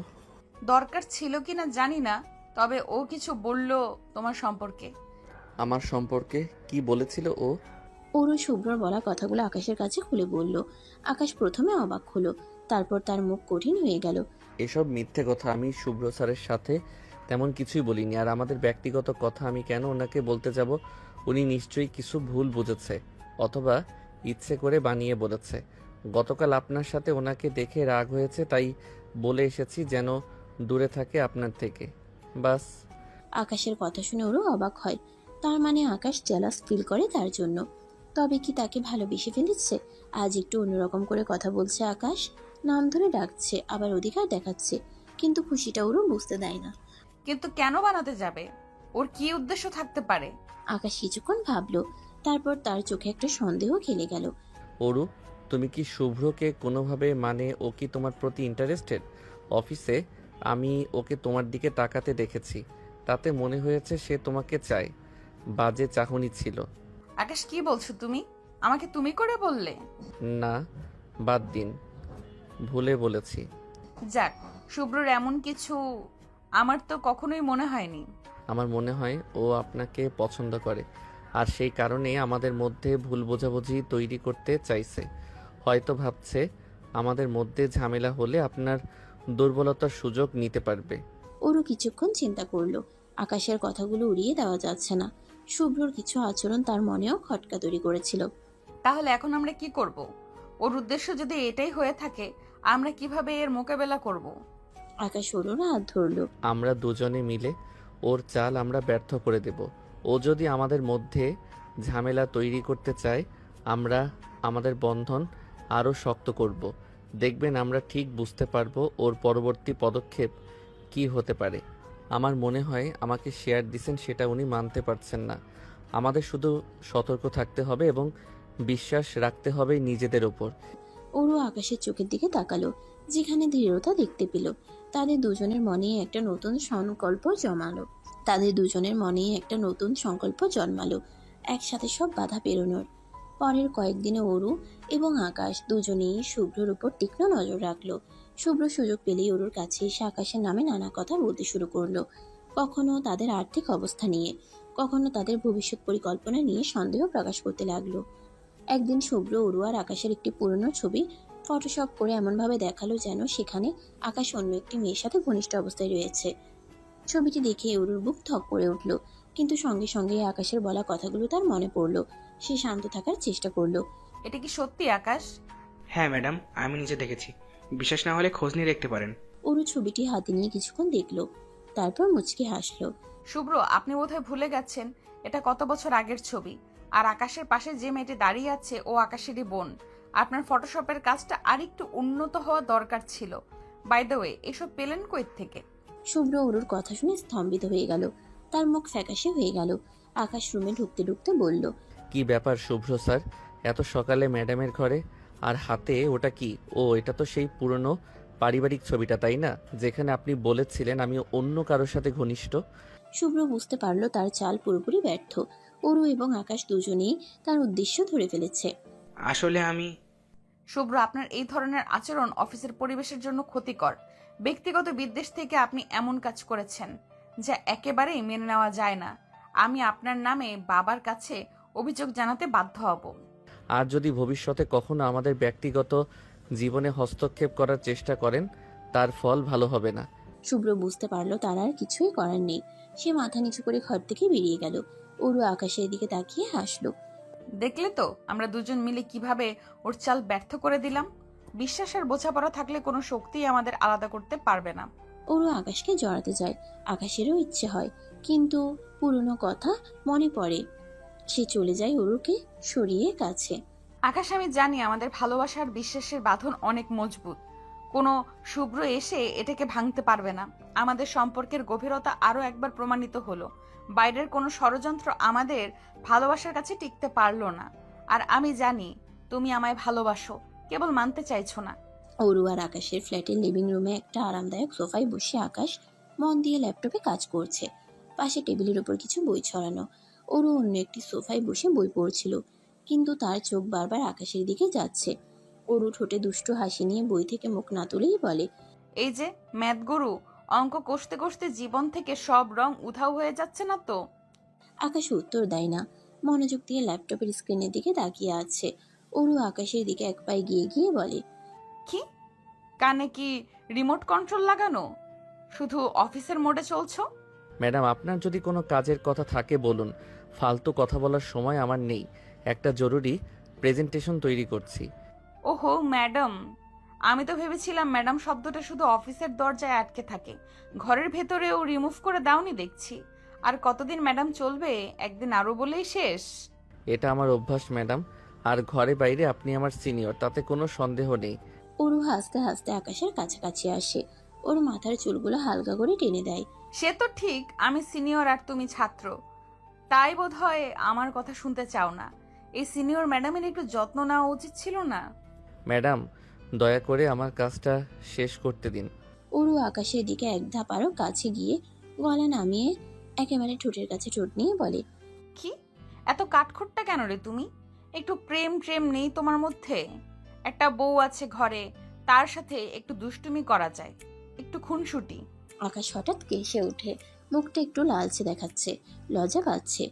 S1: দরকার ছিল কিনা জানি না, তবে ও কিছু বলল তোমার সম্পর্কে।
S2: আমার সম্পর্কে কি বলেছিল ও?
S3: ওরও শুভ্রর বলা কথাগুলো আকাশের কাছে খুলে বলল। আকাশ প্রথমে অবাক হলো, তারপর তার মুখ কঠিন হয়ে গেল।
S2: এসব মিথ্যে কথা। আমি শুভ্র স্যারের সাথে তেমন কিছুই বলিনি। আর আমাদের ব্যক্তিগত কথা আমি কেন ওনাকে বলতে যাব? উনি নিশ্চয়ই কিছু ভুল বুঝেছে, অথবা ইচ্ছে করে বানিয়ে বলেছে। গতকাল আপনার সাথে ওনাকে দেখে রাগ হয়েছে, তাই বলে এসেছি যেন দূরে থাকে আপনার থেকে, বাস।
S3: আকাশের কথা শুনে ওরও অবাক হয়। তার মানে আকাশ জেলাস ফিল করে তার জন্য। তবে কি তাকে ভালোবেসে ফেলেছে? আজ একটু অন্যরকম করে কথা বলছে আকাশ, নাম ধরে ডাকছে, আবার অধিকার দেখাচ্ছে, কিন্তু খুশিটা ওরও বুঝতে দেয় না।
S1: কিন্তু কেন বানাতে যাবে? ওর কি উদ্দেশ্য থাকতে পারে?
S3: আকাশ কিছুক্ষণ ভাবলো, তারপর তার চোখে একটা সন্দেহ খেলে গেল।
S2: অরু, তুমি কি শুভ্রকে কোনোভাবে, মানে ও কি তোমার প্রতি ইন্টারেস্টেড? অফিসে আমি ওকে তোমার দিকে তাকাতে দেখেছি, তাতে মনে হয়েছে সে তোমাকে চায়। বাজে চাহনি ছিল।
S1: আকাশ কি বলছো তুমি? আমাকে তুমি করে বললে?
S2: না, বাদ দিন, ভুলে বলেছি।
S1: যাক, শুভ্রর এমন কিছু আমার তো কখনোই মনে হয়নি।
S2: আমার মনে হয় ও আপনাকে পছন্দ করে, আর সেই কারণে আমাদের মধ্যে ভুল বোঝাবুঝি তৈরি করতে চাইছে। হয়তো ভাবছে আমাদের মধ্যে ঝামেলা হলে আপনার দুর্বলতার সুযোগ নিতে পারবে।
S3: ওরও কিছুক্ষণ চিন্তা করলো। আকাশের কথাগুলো উড়িয়ে দেওয়া যাচ্ছে না। শুভ্রর কিছু আচরণ তার মনেও খটকা তৈরি করেছিল।
S1: তাহলে এখন আমরা কি করব? ওর উদ্দেশ্য যদি এটাই হয়ে থাকে, আমরা কিভাবে এর মোকাবেলা করব?
S3: আকাশ ওরও হাত ধরলো।
S2: আমরা দুজনে মিলে ওর চাল আমরা ব্যর্থ করে দেব। ও যদি আমাদের মধ্যে ঝামেলা তৈরি করতে চায়, আমরা আমাদের বন্ধন আরও শক্ত করব। দেখবেন আমরা ঠিক বুঝতে পারবো ওর পরবর্তী পদক্ষেপ কি হতে পারে। আমার মনে হয় আমাকে শেয়ার দিছেন সেটা উনি মানতে পারছেন না। আমাদের শুধু সতর্ক থাকতে হবে এবং বিশ্বাস রাখতে হবে নিজেদের ওপর।
S3: ওরও আকাশের চোখের দিকে তাকালো, যেখানে দৃঢ়তা দেখতে পেল। তাদের দুজনের মনেই একটা নতুন সংকল্প জন্মালো, একসাথে সব বাধা পেরোনোর। পরের কয়েকদিনে অরু এবং আকাশ দুজনেই শুভ্রর উপর তীক্ষ্ণ নজর রাখলো। শুভ্র সুযোগ পেলেই অরুর কাছে এসে আকাশের নামে নানা কথা বলতে শুরু করলো। কখনো তাদের আর্থিক অবস্থা নিয়ে, কখনো তাদের ভবিষ্যৎ পরিকল্পনা নিয়ে সন্দেহ প্রকাশ করতে লাগলো। একদিন শুভ্র অরু আর আকাশের একটি পুরনো ছবি ফটোশপ করে এমনভাবে দেখালো যেন সেখানে আকাশ অন্য একটি মেয়ের সাথে ঘনিষ্ঠ অবস্থায় রয়েছে। ছবিটি দেখে অরুর বুক থক করে উঠল, কিন্তু সঙ্গে সঙ্গে আকাশের বলা কথাগুলো তার মনে পড়লো। সে শান্ত থাকার চেষ্টা করলো।
S1: এটা কি সত্যি আকাশ?
S16: হ্যাঁ ম্যাডাম, আমি নিজে দেখেছি। বিশ্বাস না হলে খোঁজ নিয়ে দেখতে পারেন।
S3: অরু ছবিটি হাতে নিয়ে কিছুক্ষণ দেখলো, তারপর মুচকি হাসলো।
S1: শুভ্র, আপনি বোধহয় ভুলে গেছেন এটা কত বছর আগের ছবি। আর আকাশের পাশে যে মেয়েটি দাঁড়িয়ে আছে ও আকাশেরই বোন। আপনার ফটোশপের কাজটা আরেকটু উন্নত হওয়া দরকার ছিল। বাই দ্য ওয়ে, এসব পেলেন কই থেকে?
S3: শুভ্র অরুর কথা শুনে স্তম্ভিত হয়ে গেল, তার মুখ ফ্যাকাশে হয়ে গেল। আকাশ রুমে ঢুকতে ঢুকতে বলল,
S2: কি ব্যাপার শুভ্র স্যার, এত সকালে ম্যাডামের ঘরে? আর হাতে ওটা কি? ও, এটা তো সেই পুরনো পারিবারিক ছবিটা, তাই না, যেখানে আপনি বলেছিলেন আমি অন্য কারোর সাথে ঘনিষ্ঠ?
S3: শুভ্র বুঝতে পারলো তার চাল পুরোপুরি ব্যর্থ। অরু এবং আকাশ দুজনেই তার উদ্দেশ্য ধরে ফেলেছে।
S16: আসলে আমি
S1: শুভ্র, আপনার এই ধরনের আচরণ অফিসের পরিবেশের জন্য ক্ষতিকর। ব্যক্তিগত বিদ্বেষ থেকে আপনি এমন কাজ করেছেন যা একেবারেই মেনে নেওয়া যায় না। আমি আপনার নামে বাবার কাছে অভিযোগ জানাতে বাধ্য হব।
S2: আর যদি ভবিষ্যতে কখনো আমাদের ব্যক্তিগত জীবনে হস্তক্ষেপ করার চেষ্টা করেন, তার ফল ভালো হবে না।
S3: শুভ্র বুঝতে পারলো তার আর কিছুই করার নেই। সে মাথা নিচু করে ঘর থেকে বেরিয়ে গেল। অরু আকাশের দিকে তাকিয়ে হাসলো।
S1: দেখলে তো আমরা দুজন মিলে কিভাবে ওর চাল ব্যর্থ করে দিলাম। বিশ্বাসের বোঝাপড়া থাকলে কোনো শক্তিই আমাদের আলাদা করতে পারবে না।
S3: অরু আকাশকে জড়াতে যায়, আকাশেরও ইচ্ছে হয়, কিন্তু পুরনো কথা মনে পড়ে। সে চলে যায় অরুকে সরিয়ে কাছে।
S1: আকাশ, আমি জানি আমাদের ভালোবাসার বিশ্বাসের বাঁধন অনেক মজবুত। কোনো শুভ্র এসে এটাকে ভাঙতে পারবে না। আমাদের সম্পর্কের গভীরতা আরো একবার প্রমাণিত হলো। বাইরের কোনো ষড়যন্ত্র আমাদের ভালোবাসার কাছে টিকতে পারলো না। আর আমি জানি তুমি আমায় ভালোবাসো, কেবল মানতে চাইছো না।
S3: অরু আর আকাশের ফ্ল্যাটের লিভিং রুমে একটা আরামদায়ক সোফায় বসে আকাশ মন দিয়ে ল্যাপটপে কাজ করছে। পাশে টেবিলের উপর কিছু বই ছড়ানো। অরু অন্য একটি সোফায় বসে বই পড়ছিল, কিন্তু তার চোখ বারবার আকাশের দিকে যাচ্ছে। অরু ঠোঁটে দুষ্টু হাসি নিয়ে বই থেকে মুখ না তুলেই বলে,
S1: এই যে ম্যাথ গুরু, অঙ্ক কষতে কষতে জীবন থেকে সব রং উধাও হয়ে যাচ্ছে না তো?
S3: আকাশ উত্তর দেয় না, মনোযোগ দিয়ে ল্যাপটপের স্ক্রিনের দিকে তাকিয়ে আছে। অরু আকাশের দিকে এক পায়ে গিয়ে গিয়ে বলে,
S1: কি কানে কি রিমোট কন্ট্রোল লাগানো? শুধু অফিসের মোডে চলছো?
S2: ম্যাডাম, আপনার যদি কোনো কাজের কথা থাকে বলুন, ফালতু কথা বলার সময় আমার নেই। একটা জরুরি প্রেজেন্টেশন তৈরি করছি।
S1: ওহো ম্যাডাম, আমি তো ভেবেছিলাম ম্যাডাম শব্দটা শুধু অফিসের দরজায় আটকে থাকে, ঘরের ভেতরেও রিমুভ করে দাওনি দেখছি। আর কতদিন ম্যাডাম চলবে? একদিন আরো বলেই শেষ।
S2: এটা আমার অভ্যাস ম্যাডাম, আর ঘরে বাইরে আপনি আমার সিনিয়র, তাতে কোনো সন্দেহ নেই।
S3: অরু হাসতে হাসতে আকাশের কাছাকাছি আসে, ওর মাথার চুলগুলো হালকা করে টেনে দেয়।
S1: সে তো ঠিক, আমি সিনিয়র আর তুমি ছাত্র, তাই বোধহয় আমার কথা শুনতে চাও না। এই সিনিয়র ম্যাডামের একটু যত্ন নেওয়া উচিত ছিল না?
S2: ম্যাডাম, দয়া করে আমার কাজটা শেষ করতে দিন।
S3: অরু আকাশের দিকে এক ধাপ আরো কাছে গিয়ে গলা নামিয়ে একেবারে ঠোঁটের কাছে ঠোঁট নিয়ে বলে,
S1: কি এত কাঠখোট্টা কেন রে তুমি? একটু প্রেম ট্রেম নেই তোমার মধ্যে? একটা বউ আছে ঘরে, তার সাথে একটু দুষ্টুমি করা যায়, একটু খুনসুটি।
S3: আকাশ হঠাৎ কেসে ওঠে, মুখটা একটু লালচে দেখাচ্ছে, লজ্জা পাচ্ছে।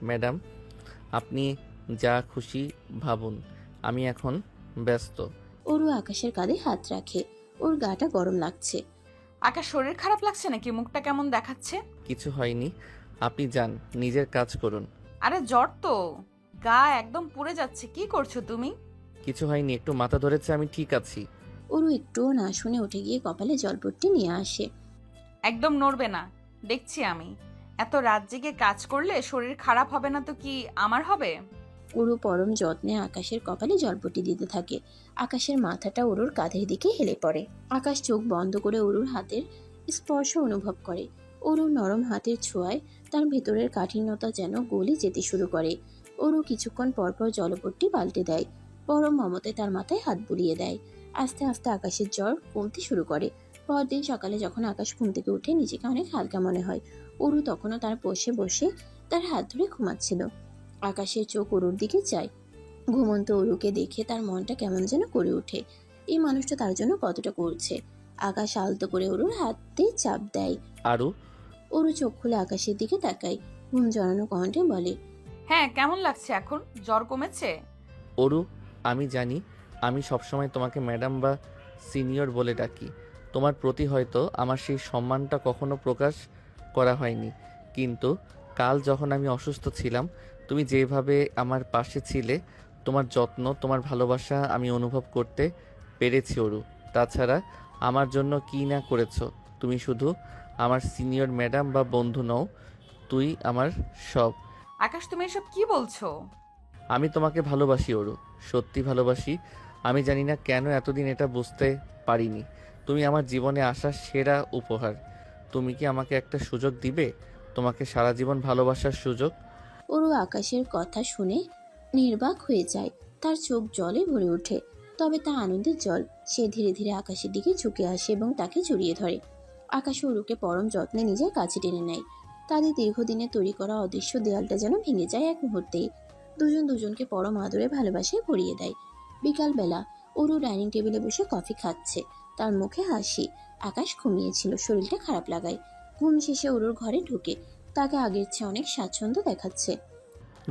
S2: ম্যাডাম, আপনি যা খুশি ভাবুন, আমি এখন ব্যস্ত।
S3: ওরও আকাশের কাঁধে হাত রাখে, ওর গাটা গরম লাগছে।
S1: আকাশ, শরীর খারাপ লাগছে নাকি? মুখটা কেমন দেখাচ্ছে?
S2: কিছু হয়নি, আপনি যান, নিজের কাজ করুন।
S1: আরে জ্বর তো, গা একদম পুড়ে যাচ্ছে। কি করছো তুমি?
S2: কিছু হয়নি, একটু মাথা ধরেছে, আমি ঠিক আছি।
S3: ওরও একটুও না শুনে উঠে গিয়ে কপালে জলপট্টি নিয়ে আসে।
S1: একদম নড়বে না, দেখছি আমি। এত রাত জেগে কাজ করলে শরীর খারাপ হবে না তো কি আমার হবে?
S3: ওরু পরম যত্নে আকাশের কপালে জলপট্টি দিতে থাকে। আকাশের মাথাটা ওরুর কাঁধের দিকে হেলে পড়ে। আকাশ চোখ বন্ধ করে ওরুর হাতের স্পর্শ অনুভব করে। ওরুর নরম হাতের ছোঁয়ায় তার ভেতরের কাঠিন্যতা যেন গলে যেতে শুরু করে। ওরু কিছুক্ষণ পরপর জলপট্টি পাল্টে দেয়, পরম মমতায় তার মাথায় হাত বুলিয়ে দেয়। আস্তে আস্তে আকাশের জ্বর কমতে শুরু করে। পরদিন সকালে যখন আকাশ ঘুম থেকে উঠে নিজেকে অনেক হালকা মনে হয়। ওরু তখনও তার পাশে বসে তার হাত ধরে ঘুমাচ্ছিল। আকাশের চোখ ওরুর দিকে চায়। ঘুমন্ত ওরুকে দেখে তার মনটা কেমন যেন করে ওঠে। এই মানুষটা তার জন্য কতটা করছে। আকাশ আলতো করে ওরুর হাতে চাপ দেয়।
S2: আরু,
S3: ওরু চোখ খুলে আকাশের দিকে তাকায়, ঘুম জড়ানো কণ্ঠে বলে,
S1: হ্যাঁ, কেমন লাগছে এখন? জ্বর কমেছে?
S2: অরু, আমি জানি আমি সবসময় তোমাকে ম্যাডাম বা সিনিয়র বলে ডাকি। তোমার প্রতি হয়তো আমার সেই সম্মানটা কখনো প্রকাশ করা হয়নি, কিন্তু কাল যখন আমি অসুস্থ ছিলাম, তুমি যেভাবে আমার পাশে ছিলে, তোমার যত্ন, তোমার ভালোবাসা আমি অনুভব করতে পেরেছি অরু। তাছাড়া আমার জন্য কী না করেছো তুমি। শুধু আমার সিনিয়র ম্যাডাম বা বন্ধু নও, তুই আমার সব।
S1: আকাশ, তুমি এসব কি বলছো?
S2: আমি তোমাকে ভালোবাসি অরু, সত্যি ভালোবাসি। আমি জানি না কেন এতদিন এটা বুঝতে পারিনি। তুমি আমার জীবনে আসা সেরা উপহার। তুমি কি আমাকে একটা সুযোগ দিবে, তোমাকে সারা জীবন ভালোবাসার সুযোগ?
S3: ওরু আকাশের কথা শুনে নির্বাক হয়ে যায়, তার চোখ জলে ভরে ওঠে। তবে তা আনন্দের জল। সে ধীরে ধীরে আকাশের দিকে ঝুঁকে আসে এবং তাকে জড়িয়ে ধরে। আকাশ ওরুকে পরম যত্নে নিজের কাছে টেনে নেয়। তাদের দীর্ঘদিনে তৈরি করা অদৃশ্য দেয়ালটা যেন ভেঙে যায় এক মুহূর্তেই। দুজন দুজনকে পরম আদরে ভালোবাসায় ভরিয়ে দেয়। বিকালবেলা ওরু ডাইনিং টেবিলে বসে কফি খাচ্ছে, তার মুখে হাসি। আকাশ ঘুমিয়েছিল শরীরটা খারাপ লাগায়। ঘুম শেষে ওরুর ঘরে ঢুকে তাকে আগের চেয়ে অনেক স্বাচ্ছন্দ্য দেখাচ্ছে।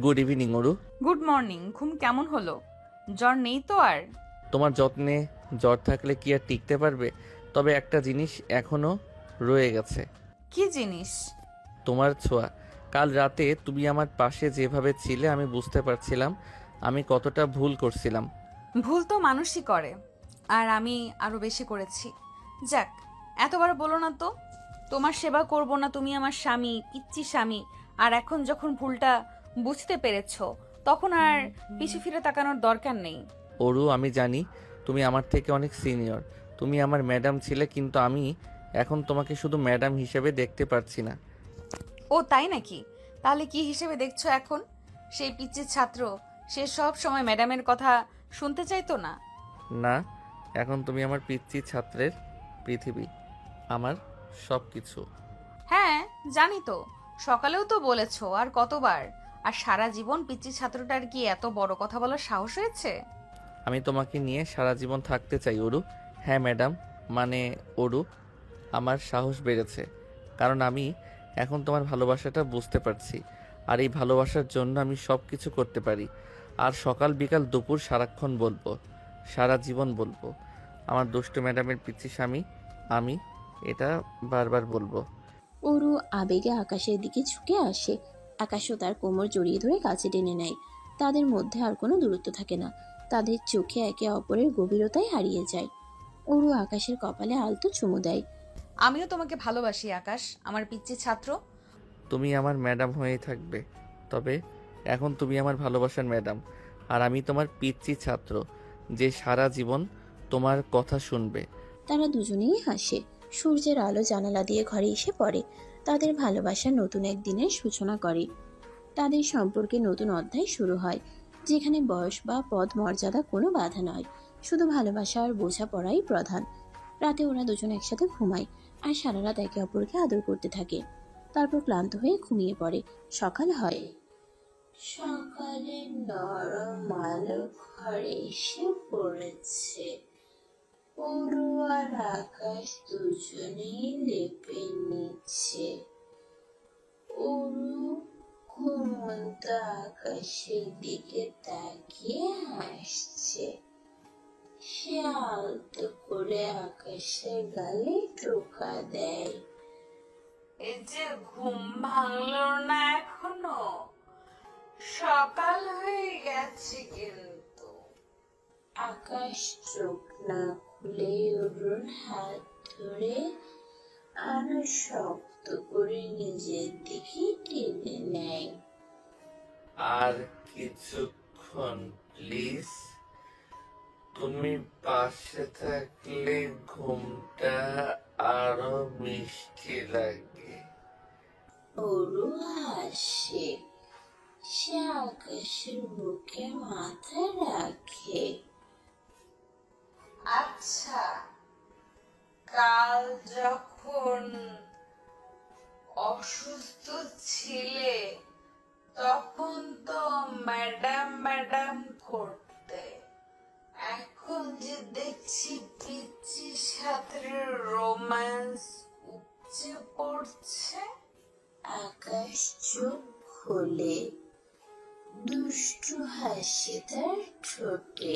S2: Good evening Aru.
S1: Good morning. ঘুম কেমন হলো? জ্বর নেই তো আর?
S2: তোমার যত্নে জ্বর থাকলে কি আর টিকতে পারবে? তবে একটা জিনিস এখনো রয়ে গেছে।
S1: কি জিনিস?
S2: তোমার ছোঁয়া। কাল রাতে তুমি আমার পাশে যেভাবে ছিলে, আমি বুঝতে পারছিলাম আমি কতটা ভুল করছিলাম।
S1: ভুল তো মানুষই করে, আর আমি আরো বেশি করেছি। যাক, এতবার বলো না তো। তোমার সেবা করব না, তুমি আমার স্বামী, পিচ্চি স্বামী। আর এখন যখন ভুলটা বুঝতে পেরেছো, তখন আর পিছু ফিরে তাকানোর দরকার নেই।
S2: অরু, আমি জানি তুমি আমার থেকে অনেক সিনিয়র, তুমি আমার ম্যাডাম ছিলে, কিন্তু আমি এখন তোমাকে শুধু ম্যাডাম হিসেবে দেখতে পারছি না।
S1: ও তাই নাকি? তাহলে কি হিসেবে দেখছো এখন? সেই পিচ্চির ছাত্র, সে সব সময় ম্যাডামের কথা শুনতে চাইতো না।
S2: না, এখন তুমি আমার পিচ্চি ছাত্রের পৃথিবী, আমার সব কিছু।
S1: হ্যাঁ জানি তো, সকালেও তো বলেছো, আর কতবার। আর সারা জীবন পিচ্চি ছাত্রটার কি এত বড় কথা বলার সাহস হয়েছে?
S2: আমি তোমাকে নিয়ে সারা জীবন থাকতে চাই অরু। হ্যাঁ ম্যাডাম, মানে অরু, আমার সাহস বেড়েছে, কারণ আমি এখন তোমার ভালোবাসাটা বুঝতে পারছি। আর এই ভালোবাসার জন্য আমি সব কিছু করতে পারি। আর সকাল বিকাল দুপুর সারাক্ষণ বলবো, সারা জীবন বলবো, আমার দুষ্টু ম্যাডামের পিচ্চি স্বামী আমি, এটা বারবার বলবো।
S3: ওরু আবেগে আকাশের দিকে ঝুঁকে আসে। আকাশও তার কোমর জড়িয়ে ধরে কাছে টেনে নেয়। তাদের মধ্যে আর কোনো দূরত্ব থাকে না, তাদের চোখে একে অপরের গভীরতায় হারিয়ে যায়। ওরু আকাশের কপালে আলতো চুমু দেয়।
S1: আমিও তোমাকে ভালোবাসি আকাশ, আমার পিচ্চি ছাত্র।
S2: তুমি আমার ম্যাডাম হয়েই থাকবে, তবে এখন তুমি আমার ভালোবাসার ম্যাডাম, আর আমি তোমার পিচ্চি ছাত্র, যে সারা জীবন তোমার কথা শুনবে।
S3: তারা দুজনেই হাসে। সূর্যের আলো জানালা দিয়ে ঘরে এসে পড়ে। তাদের ভালোবাসার নতুন এক দিনের সূচনা করে। তাদের সম্পর্কে নতুন অধ্যায় শুরু হয়, যেখানে বয়স বা পদ মর্যাদা কোনো বাধা নয়, শুধু ভালোবাসা আর বোঝাপড়াই প্রধান। রাতে ওরা দুজন একসাথে ঘুমায় আর সারা রাত একে অপরকে আদর করতে থাকে। তারপর ক্লান্ত হয়ে ঘুমিয়ে পড়ে। সকাল হয়। সকালে নরম আলো ঘরে এসে পড়েছে। পুরো আর আকাশ দুজনেই লেপে নিচ্ছে। ওরু ঘুমন্ত আকাশের দিকে তাকিয়ে হাসছে। সে আলতো করে আকাশের গালে টোকা দেয়।
S1: এই যে ঘুম ভাঙলো না এখনো, সকাল হয়ে গেছে কিন্তু।
S3: আকাশ চোখ না খুলে ওর হাত ধরে আরো শক্ত করে নিজের দিকে টেনে নেয়।
S2: আর কিছুক্ষণ প্লিজ। তুমি পাশে থাকলে ঘুমটা আরো মিষ্টি লাগে।
S3: ওরু হাসে। সে আকাশের বুকে মাথা রাখে।
S1: আচ্ছা, কাল যখন অসুস্থ ছিলে তখন তো ম্যাডাম ম্যাডাম করতে, এখন যে দেখছি পিচ্চির সাথে রোম্যান্স উপচে পড়ছে।
S3: আকাশ চোখ খোলে। দুষ্টু হাসি তার ঠোঁটে।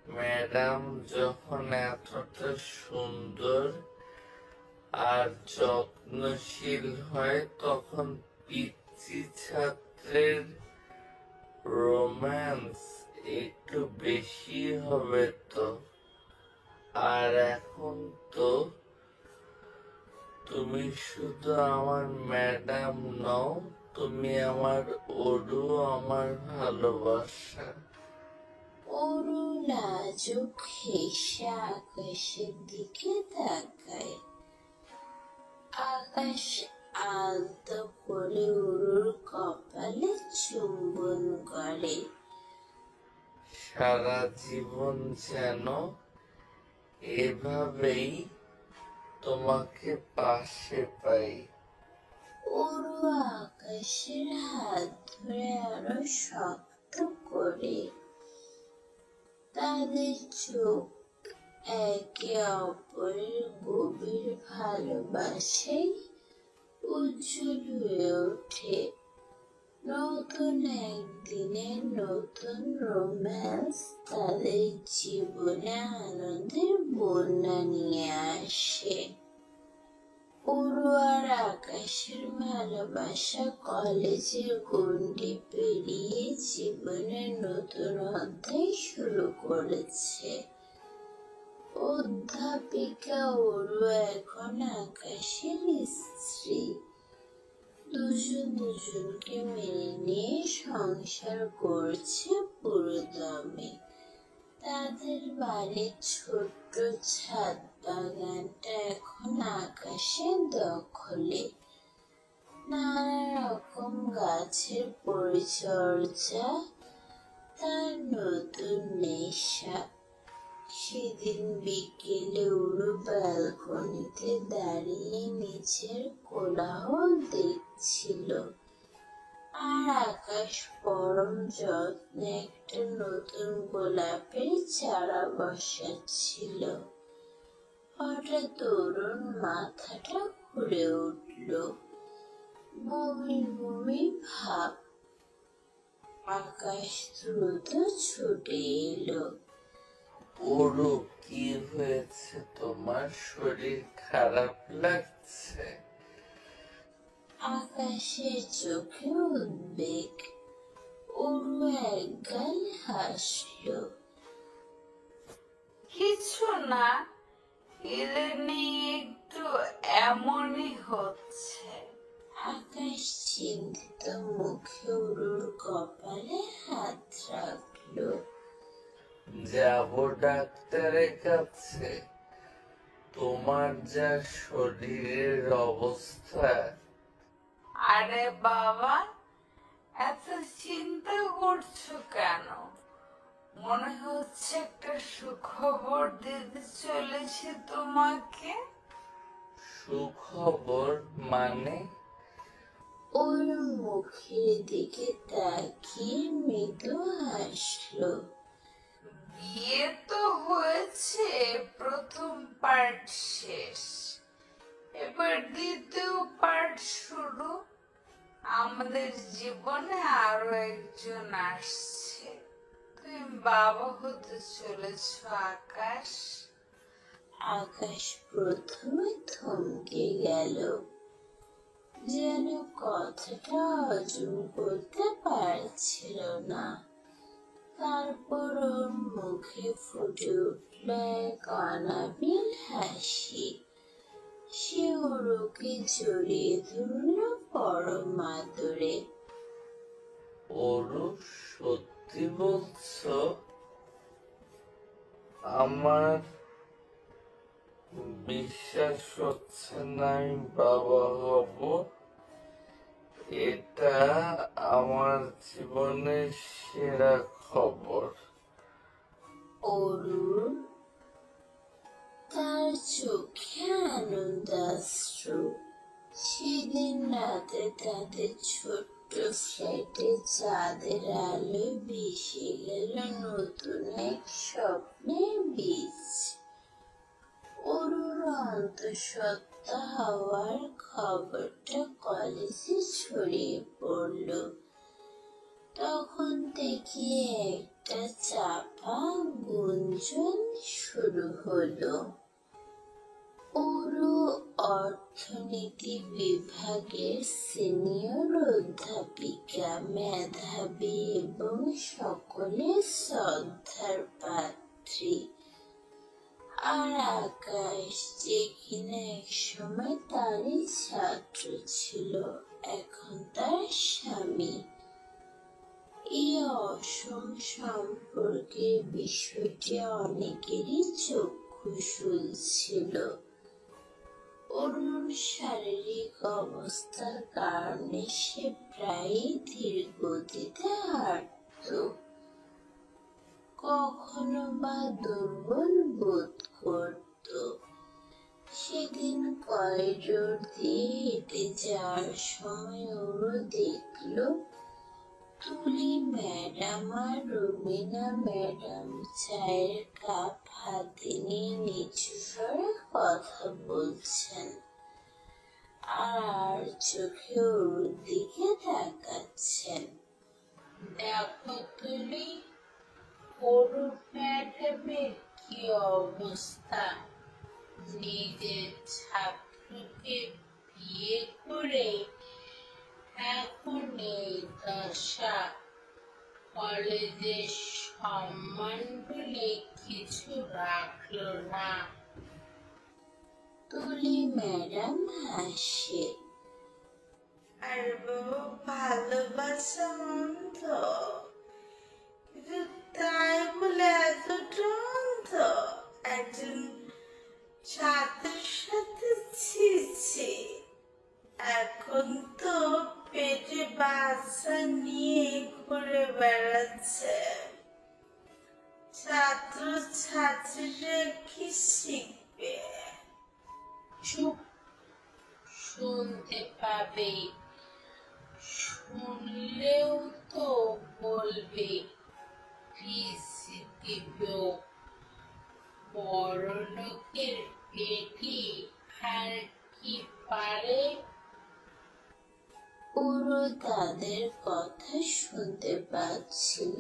S2: ম্যাডাম যখন এতটা সুন্দর আর যত্নশীল হয় তখন পিচ্চি ছাত্রের রোম্যান্স একটু বেশি হবে তো। আর এখন তো তুমি শুধু আমার ম্যাডাম নও, তুমি আমার ওরু, আমার ভালোবাসা।
S3: ওরু লাজুক হেসে আকাশের দিকে তাকায়। আকাশ আলতো করে ওরুর কপালে চুম্বন করে।
S2: সারা জীবন যেন এভাবেই তোমাকে পাশে পাই।
S3: ওরু আকাশের হাত ধরে আরো শক্ত করে। তাদের চোখ একে অপরের গভীর ভালোবাসায় উজ্জ্বল হয়ে ওঠে। নতুন একদিনের নতুন রোম্যান্স তাদের জীবনে আনন্দের বন্যা নিয়ে আসে। ওরু আর আকাশের ভালোবাসা কলেজের গণ্ডি পেরিয়ে জীবনের নতুন অধ্যায় শুরু করেছে। অধ্যাপিকা ওরু এখন আকাশের স্ত্রী। দুজন দুজনকে মেনে নিয়ে সংসার করছে পুরোদমে। তাদের বাড়ির ছোট্ট ছাদ বাগানটা এখন আকাশের দখলে। নানা রকম গাছের পরিচর্যা তার নতুন নেশা। সেদিন বিকেলে ওরু ব্যালকনিতে দাঁড়িয়ে নিচের কোলাহল দেখছিল। আর আকাশ পরম যত্নে একটা নতুন গোলাপের চারা বসাচ্ছিল। হঠাৎ ওরুর মাথাটা ঘুরে উঠল। বমি বমি ভাব। আকাশ দ্রুত ছুটে এলো।
S2: ওরু, কি হয়েছে তোমার? শরীর খারাপ লাগছে?
S3: আকাশের চোখে উদ্বেগ। ওরু একগাল হাসল।
S1: কিছু না, ইদানিং একটু এমনই হচ্ছে।
S3: আকাশ চিন্তিত মুখে ওরুর কপালে হাত রাখলো।
S2: যাব ডাক্তারের কাছে? তোমার যা শরীরের অবস্থা।
S1: আরে বাবা, এত চিন্তা করছো কেন? মনে হচ্ছে একটা সুখবর দিতে চলেছে তোমাকে।
S2: সুখবর মানে?
S3: ওর মুখের দিকে তাকিয়ে মৃদু হাসলো।
S1: বিয়ে তো হয়েছে, প্রথম পার্ট শেষ, এবার দ্বিতীয় পার্ট শুরু। আমাদের জীবনে আরো একজন আসছে, তুমি বাবা হতে চলেছ আকাশ।
S3: আকাশ প্রথমে থমকে গেল, যেন কথাটা হজম করতে পারছিল না। তারপর ওর মুখে ফুটে উঠল এক অনাবিল হাসি। সে ওরকে জড়িয়ে ধরল পরম আদরে।
S2: ওরু, সত্যি বলছো? আমার বিশ্বাস হচ্ছে না আমি বাবা হব। এটা আমার জীবনের সেরা খবর।
S3: অরুণ, তার চোখে আনন্দাশ্রু। সেদিন রাতে তাদের ছোট্ট ফ্ল্যাটে চাঁদের আলোয় ভেসে গেল নতুন এক স্বপ্নের বীজ। অরুর অন্তঃসত্ত্বা হওয়ার খবরটা কলেজে ছড়িয়ে পড়ল। তখন থেকে একটা চাপা গুঞ্জন শুরু হলো। ওরও অর্থনীতি বিভাগের সিনিয়র অধ্যাপিকা, মেধাবী এবং সকলের শ্রদ্ধার পাত্রী। আর আকাশ, যে কিনা একসময় তারই ছাত্র ছিল, এখন তার স্বামী। এই অসম সম্পর্কের বিষয়টি অনেকেরই চক্ষু শুনছিল। অরুণ শারীরিক অবস্থার কারণে সে প্রায়ই ধীর গতিতে হাঁটত, কখনো বা দুর্বল বোধ করত। সেদিন করিডোর দিয়ে হেঁটে যাওয়ার সময় ওরও দেখল তুলি ম্যাডাম আর রুবিনা ম্যাডাম চায়ের কাপ হাতে নিয়ে নিচু স্বরে কথা বলছেন, আর চোখে ওর দিকে তাকাচ্ছেন।
S6: দেখো তুলি, অরূপ ম্যাডামের কি অবস্থা, নিজের ছাত্রকে বিয়ে করে এখন এই দশা। কলেজের সম্মান বলে কিছু রাখলো না।
S3: তুলি ম্যাডাম হাসে।
S7: আর বাবা, ভালোবাসা মন্দ, কিন্তু তাই বলে এতটা অন্ধ? একজন ছাত্রের সাথে ছিছি, এখন তো পেটে বাচ্চা নিয়ে ঘুরে বেড়াচ্ছে। ছাত্র ছাত্রীরা কি শিখবে?
S6: চুপ, শুনতে পাবে, শুনলেও তো বলবে বড় লোকের বেটি আর কি পারে।
S3: পুরো তাদের কথা শুনতে পাচ্ছিল।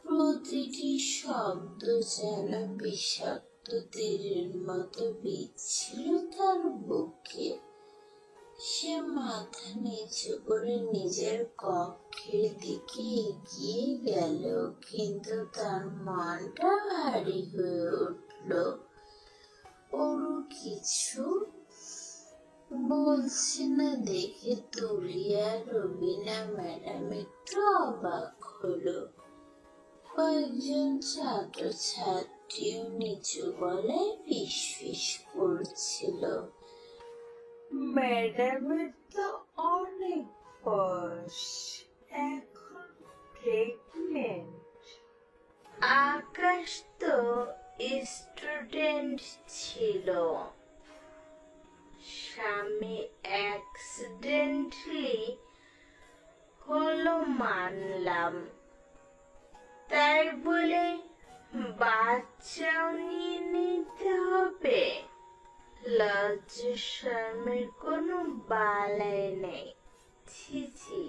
S3: প্রতিটি শব্দ যেন বিষাক্ত তীরের মতো বিচ্ছিল তার বুকে। সে মাথা নিচু করে নিজের কক্ষের দিকে এগিয়ে গেল, কিন্তু তার মনটা ভারী হয়ে উঠল। ওরও কিছু বলছে না দেখে তুলি আর রবিনা ম্যাডাম একটু অবাক হলো। কয়েকজন ছাত্র ছাত্রীও নিচু গলায় ফিসফিস করছিল,
S1: ম্যাডামের তো অনেক বয়স, এখন প্রেগনেন্ট। আকাশ তো স্টুডেন্ট ছিল, স্বামী অ্যাক্সিডেন্টলি
S17: দিলাম, তাই বলে বাচ্চাও নিয়ে নিতে হবে? লজ্জা শরমের কোনো বালাই নেই। ছি ছি,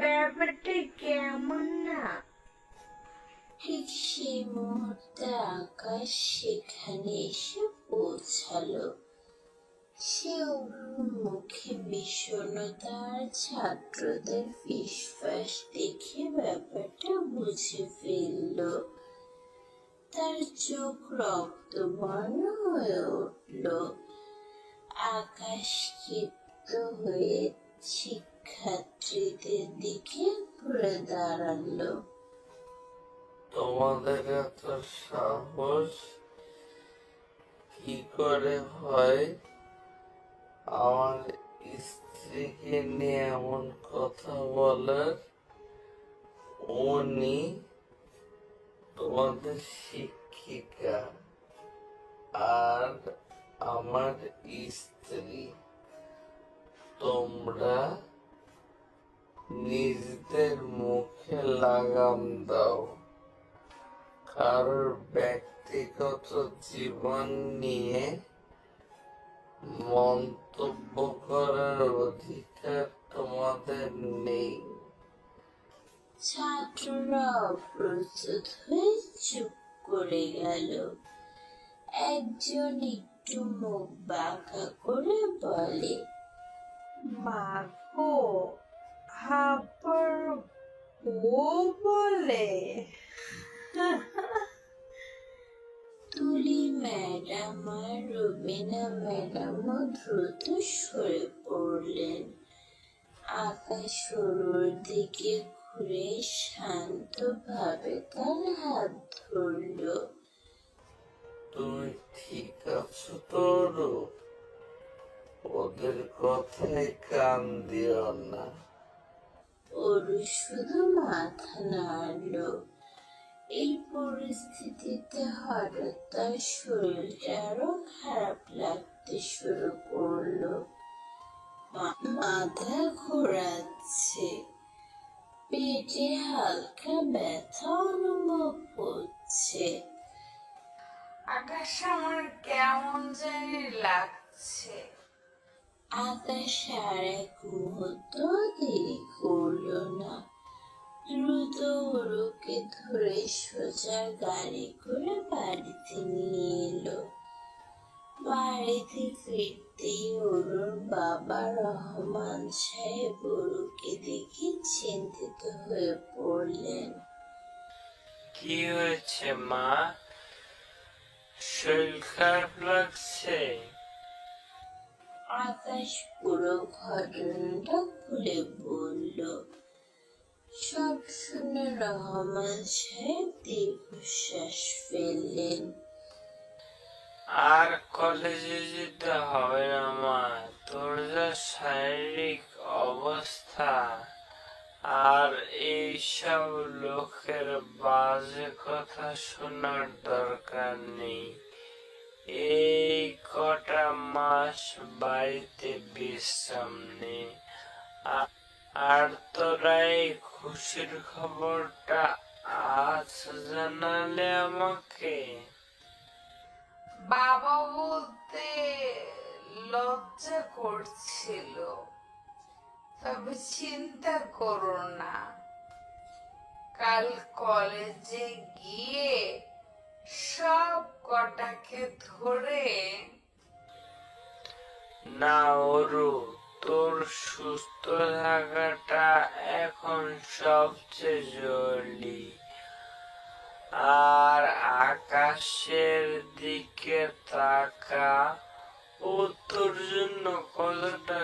S17: ব্যাপারটা কেমন না?
S3: ঠিক সেই মুহূর্তে আকাশ সেখানে এসে পৌঁছালো। সে অরুর মুখে বিষণ্ণতা আর ছাত্রদের ফিসফাস দেখে ব্যাপারটা বুঝে ফেলল। তার চোখ রক্তবর্ণ হয়ে উঠল। আকাশ ক্ষিপ্ত হয়ে শিক্ষার্থীদের দিকে ঘুরে দাঁড়ালো।
S2: তোমাদের এত সাহস কি করে হয় আমার স্ত্রীকে নিয়ে এমন কথা বলার? উনি তোমাদের শিক্ষিকা আর আমার স্ত্রী। তোমরা নিজেদের মুখে লাগাম দাও। কারোর ব্যক্তিগত জীবন নিয়ে মন্তব্য করার অধিকার তোমাদের নেই।
S3: ছাত্ররা অপ্রস্তুত হয়ে চুপ করে গেল। একজন একটু মুখ বাঁকা করে বলে,
S7: মাগো, আবার ও বলে?
S3: তুলি ম্যাডাম আর রুবিনা ম্যাডামও দ্রুত সরে পড়লেন। আকাশ অরুর দিকে ঘুরে শান্তভাবে তার হাত ধরল।
S2: তুমি ঠিক আছো তো অরু? ওদের কথায় কান দিও না।
S3: অরু শুধু মাথা নাড়ল। এই পরিস্থিতিতে হঠাৎ তার শরীরটা আরো খারাপ লাগতে শুরু করলো। মাথা ঘোরাচ্ছে, পেটে হালকা ব্যথা অনুভব হচ্ছে।
S1: আকাশ আমার কেমন জানি লাগছে।
S3: আকাশ আর এক মুহূর্ত দেরি করল না। দ্রুত ওরুকে ধরে সোজা গাড়ি করে বাড়িতে নিয়ে এলো। বাড়িতে ফিরতেই ওরুর বাবা রহমান সাহেব ওরুকে দেখে চিন্তিত হয়ে পড়লেন।
S10: কি হয়েছে মা? শরীর খারাপ লাগছে?
S3: আকাশ পুরো ঘটনাটা খুলে বলল। সব শুনে রহমান সাহেব দীর্ঘশ্বাস ফেললেন।
S10: আর কলেজে যেতে হবে না মা। তোর যা শারীরিক অবস্থা, আর এইসব লোকের বাজে কথা শোনার দরকার নেই। এই কটা মাস বাড়িতে বিশ্রাম নে। আর তোরা এই খুশির খবরটা আজ জানালে আমাকে?
S1: বাবা বলতে লজ্জা করছিল, তবে চিন্তা করো না, কাল কলেজে গিয়ে সব কটাকে ধরে।
S10: না অরু, তোর সুস্থ থাকাটা এখন সবচেয়ে জরুরি। আর আকাশের দিকে তাকা, ও তোর জন্য কতটা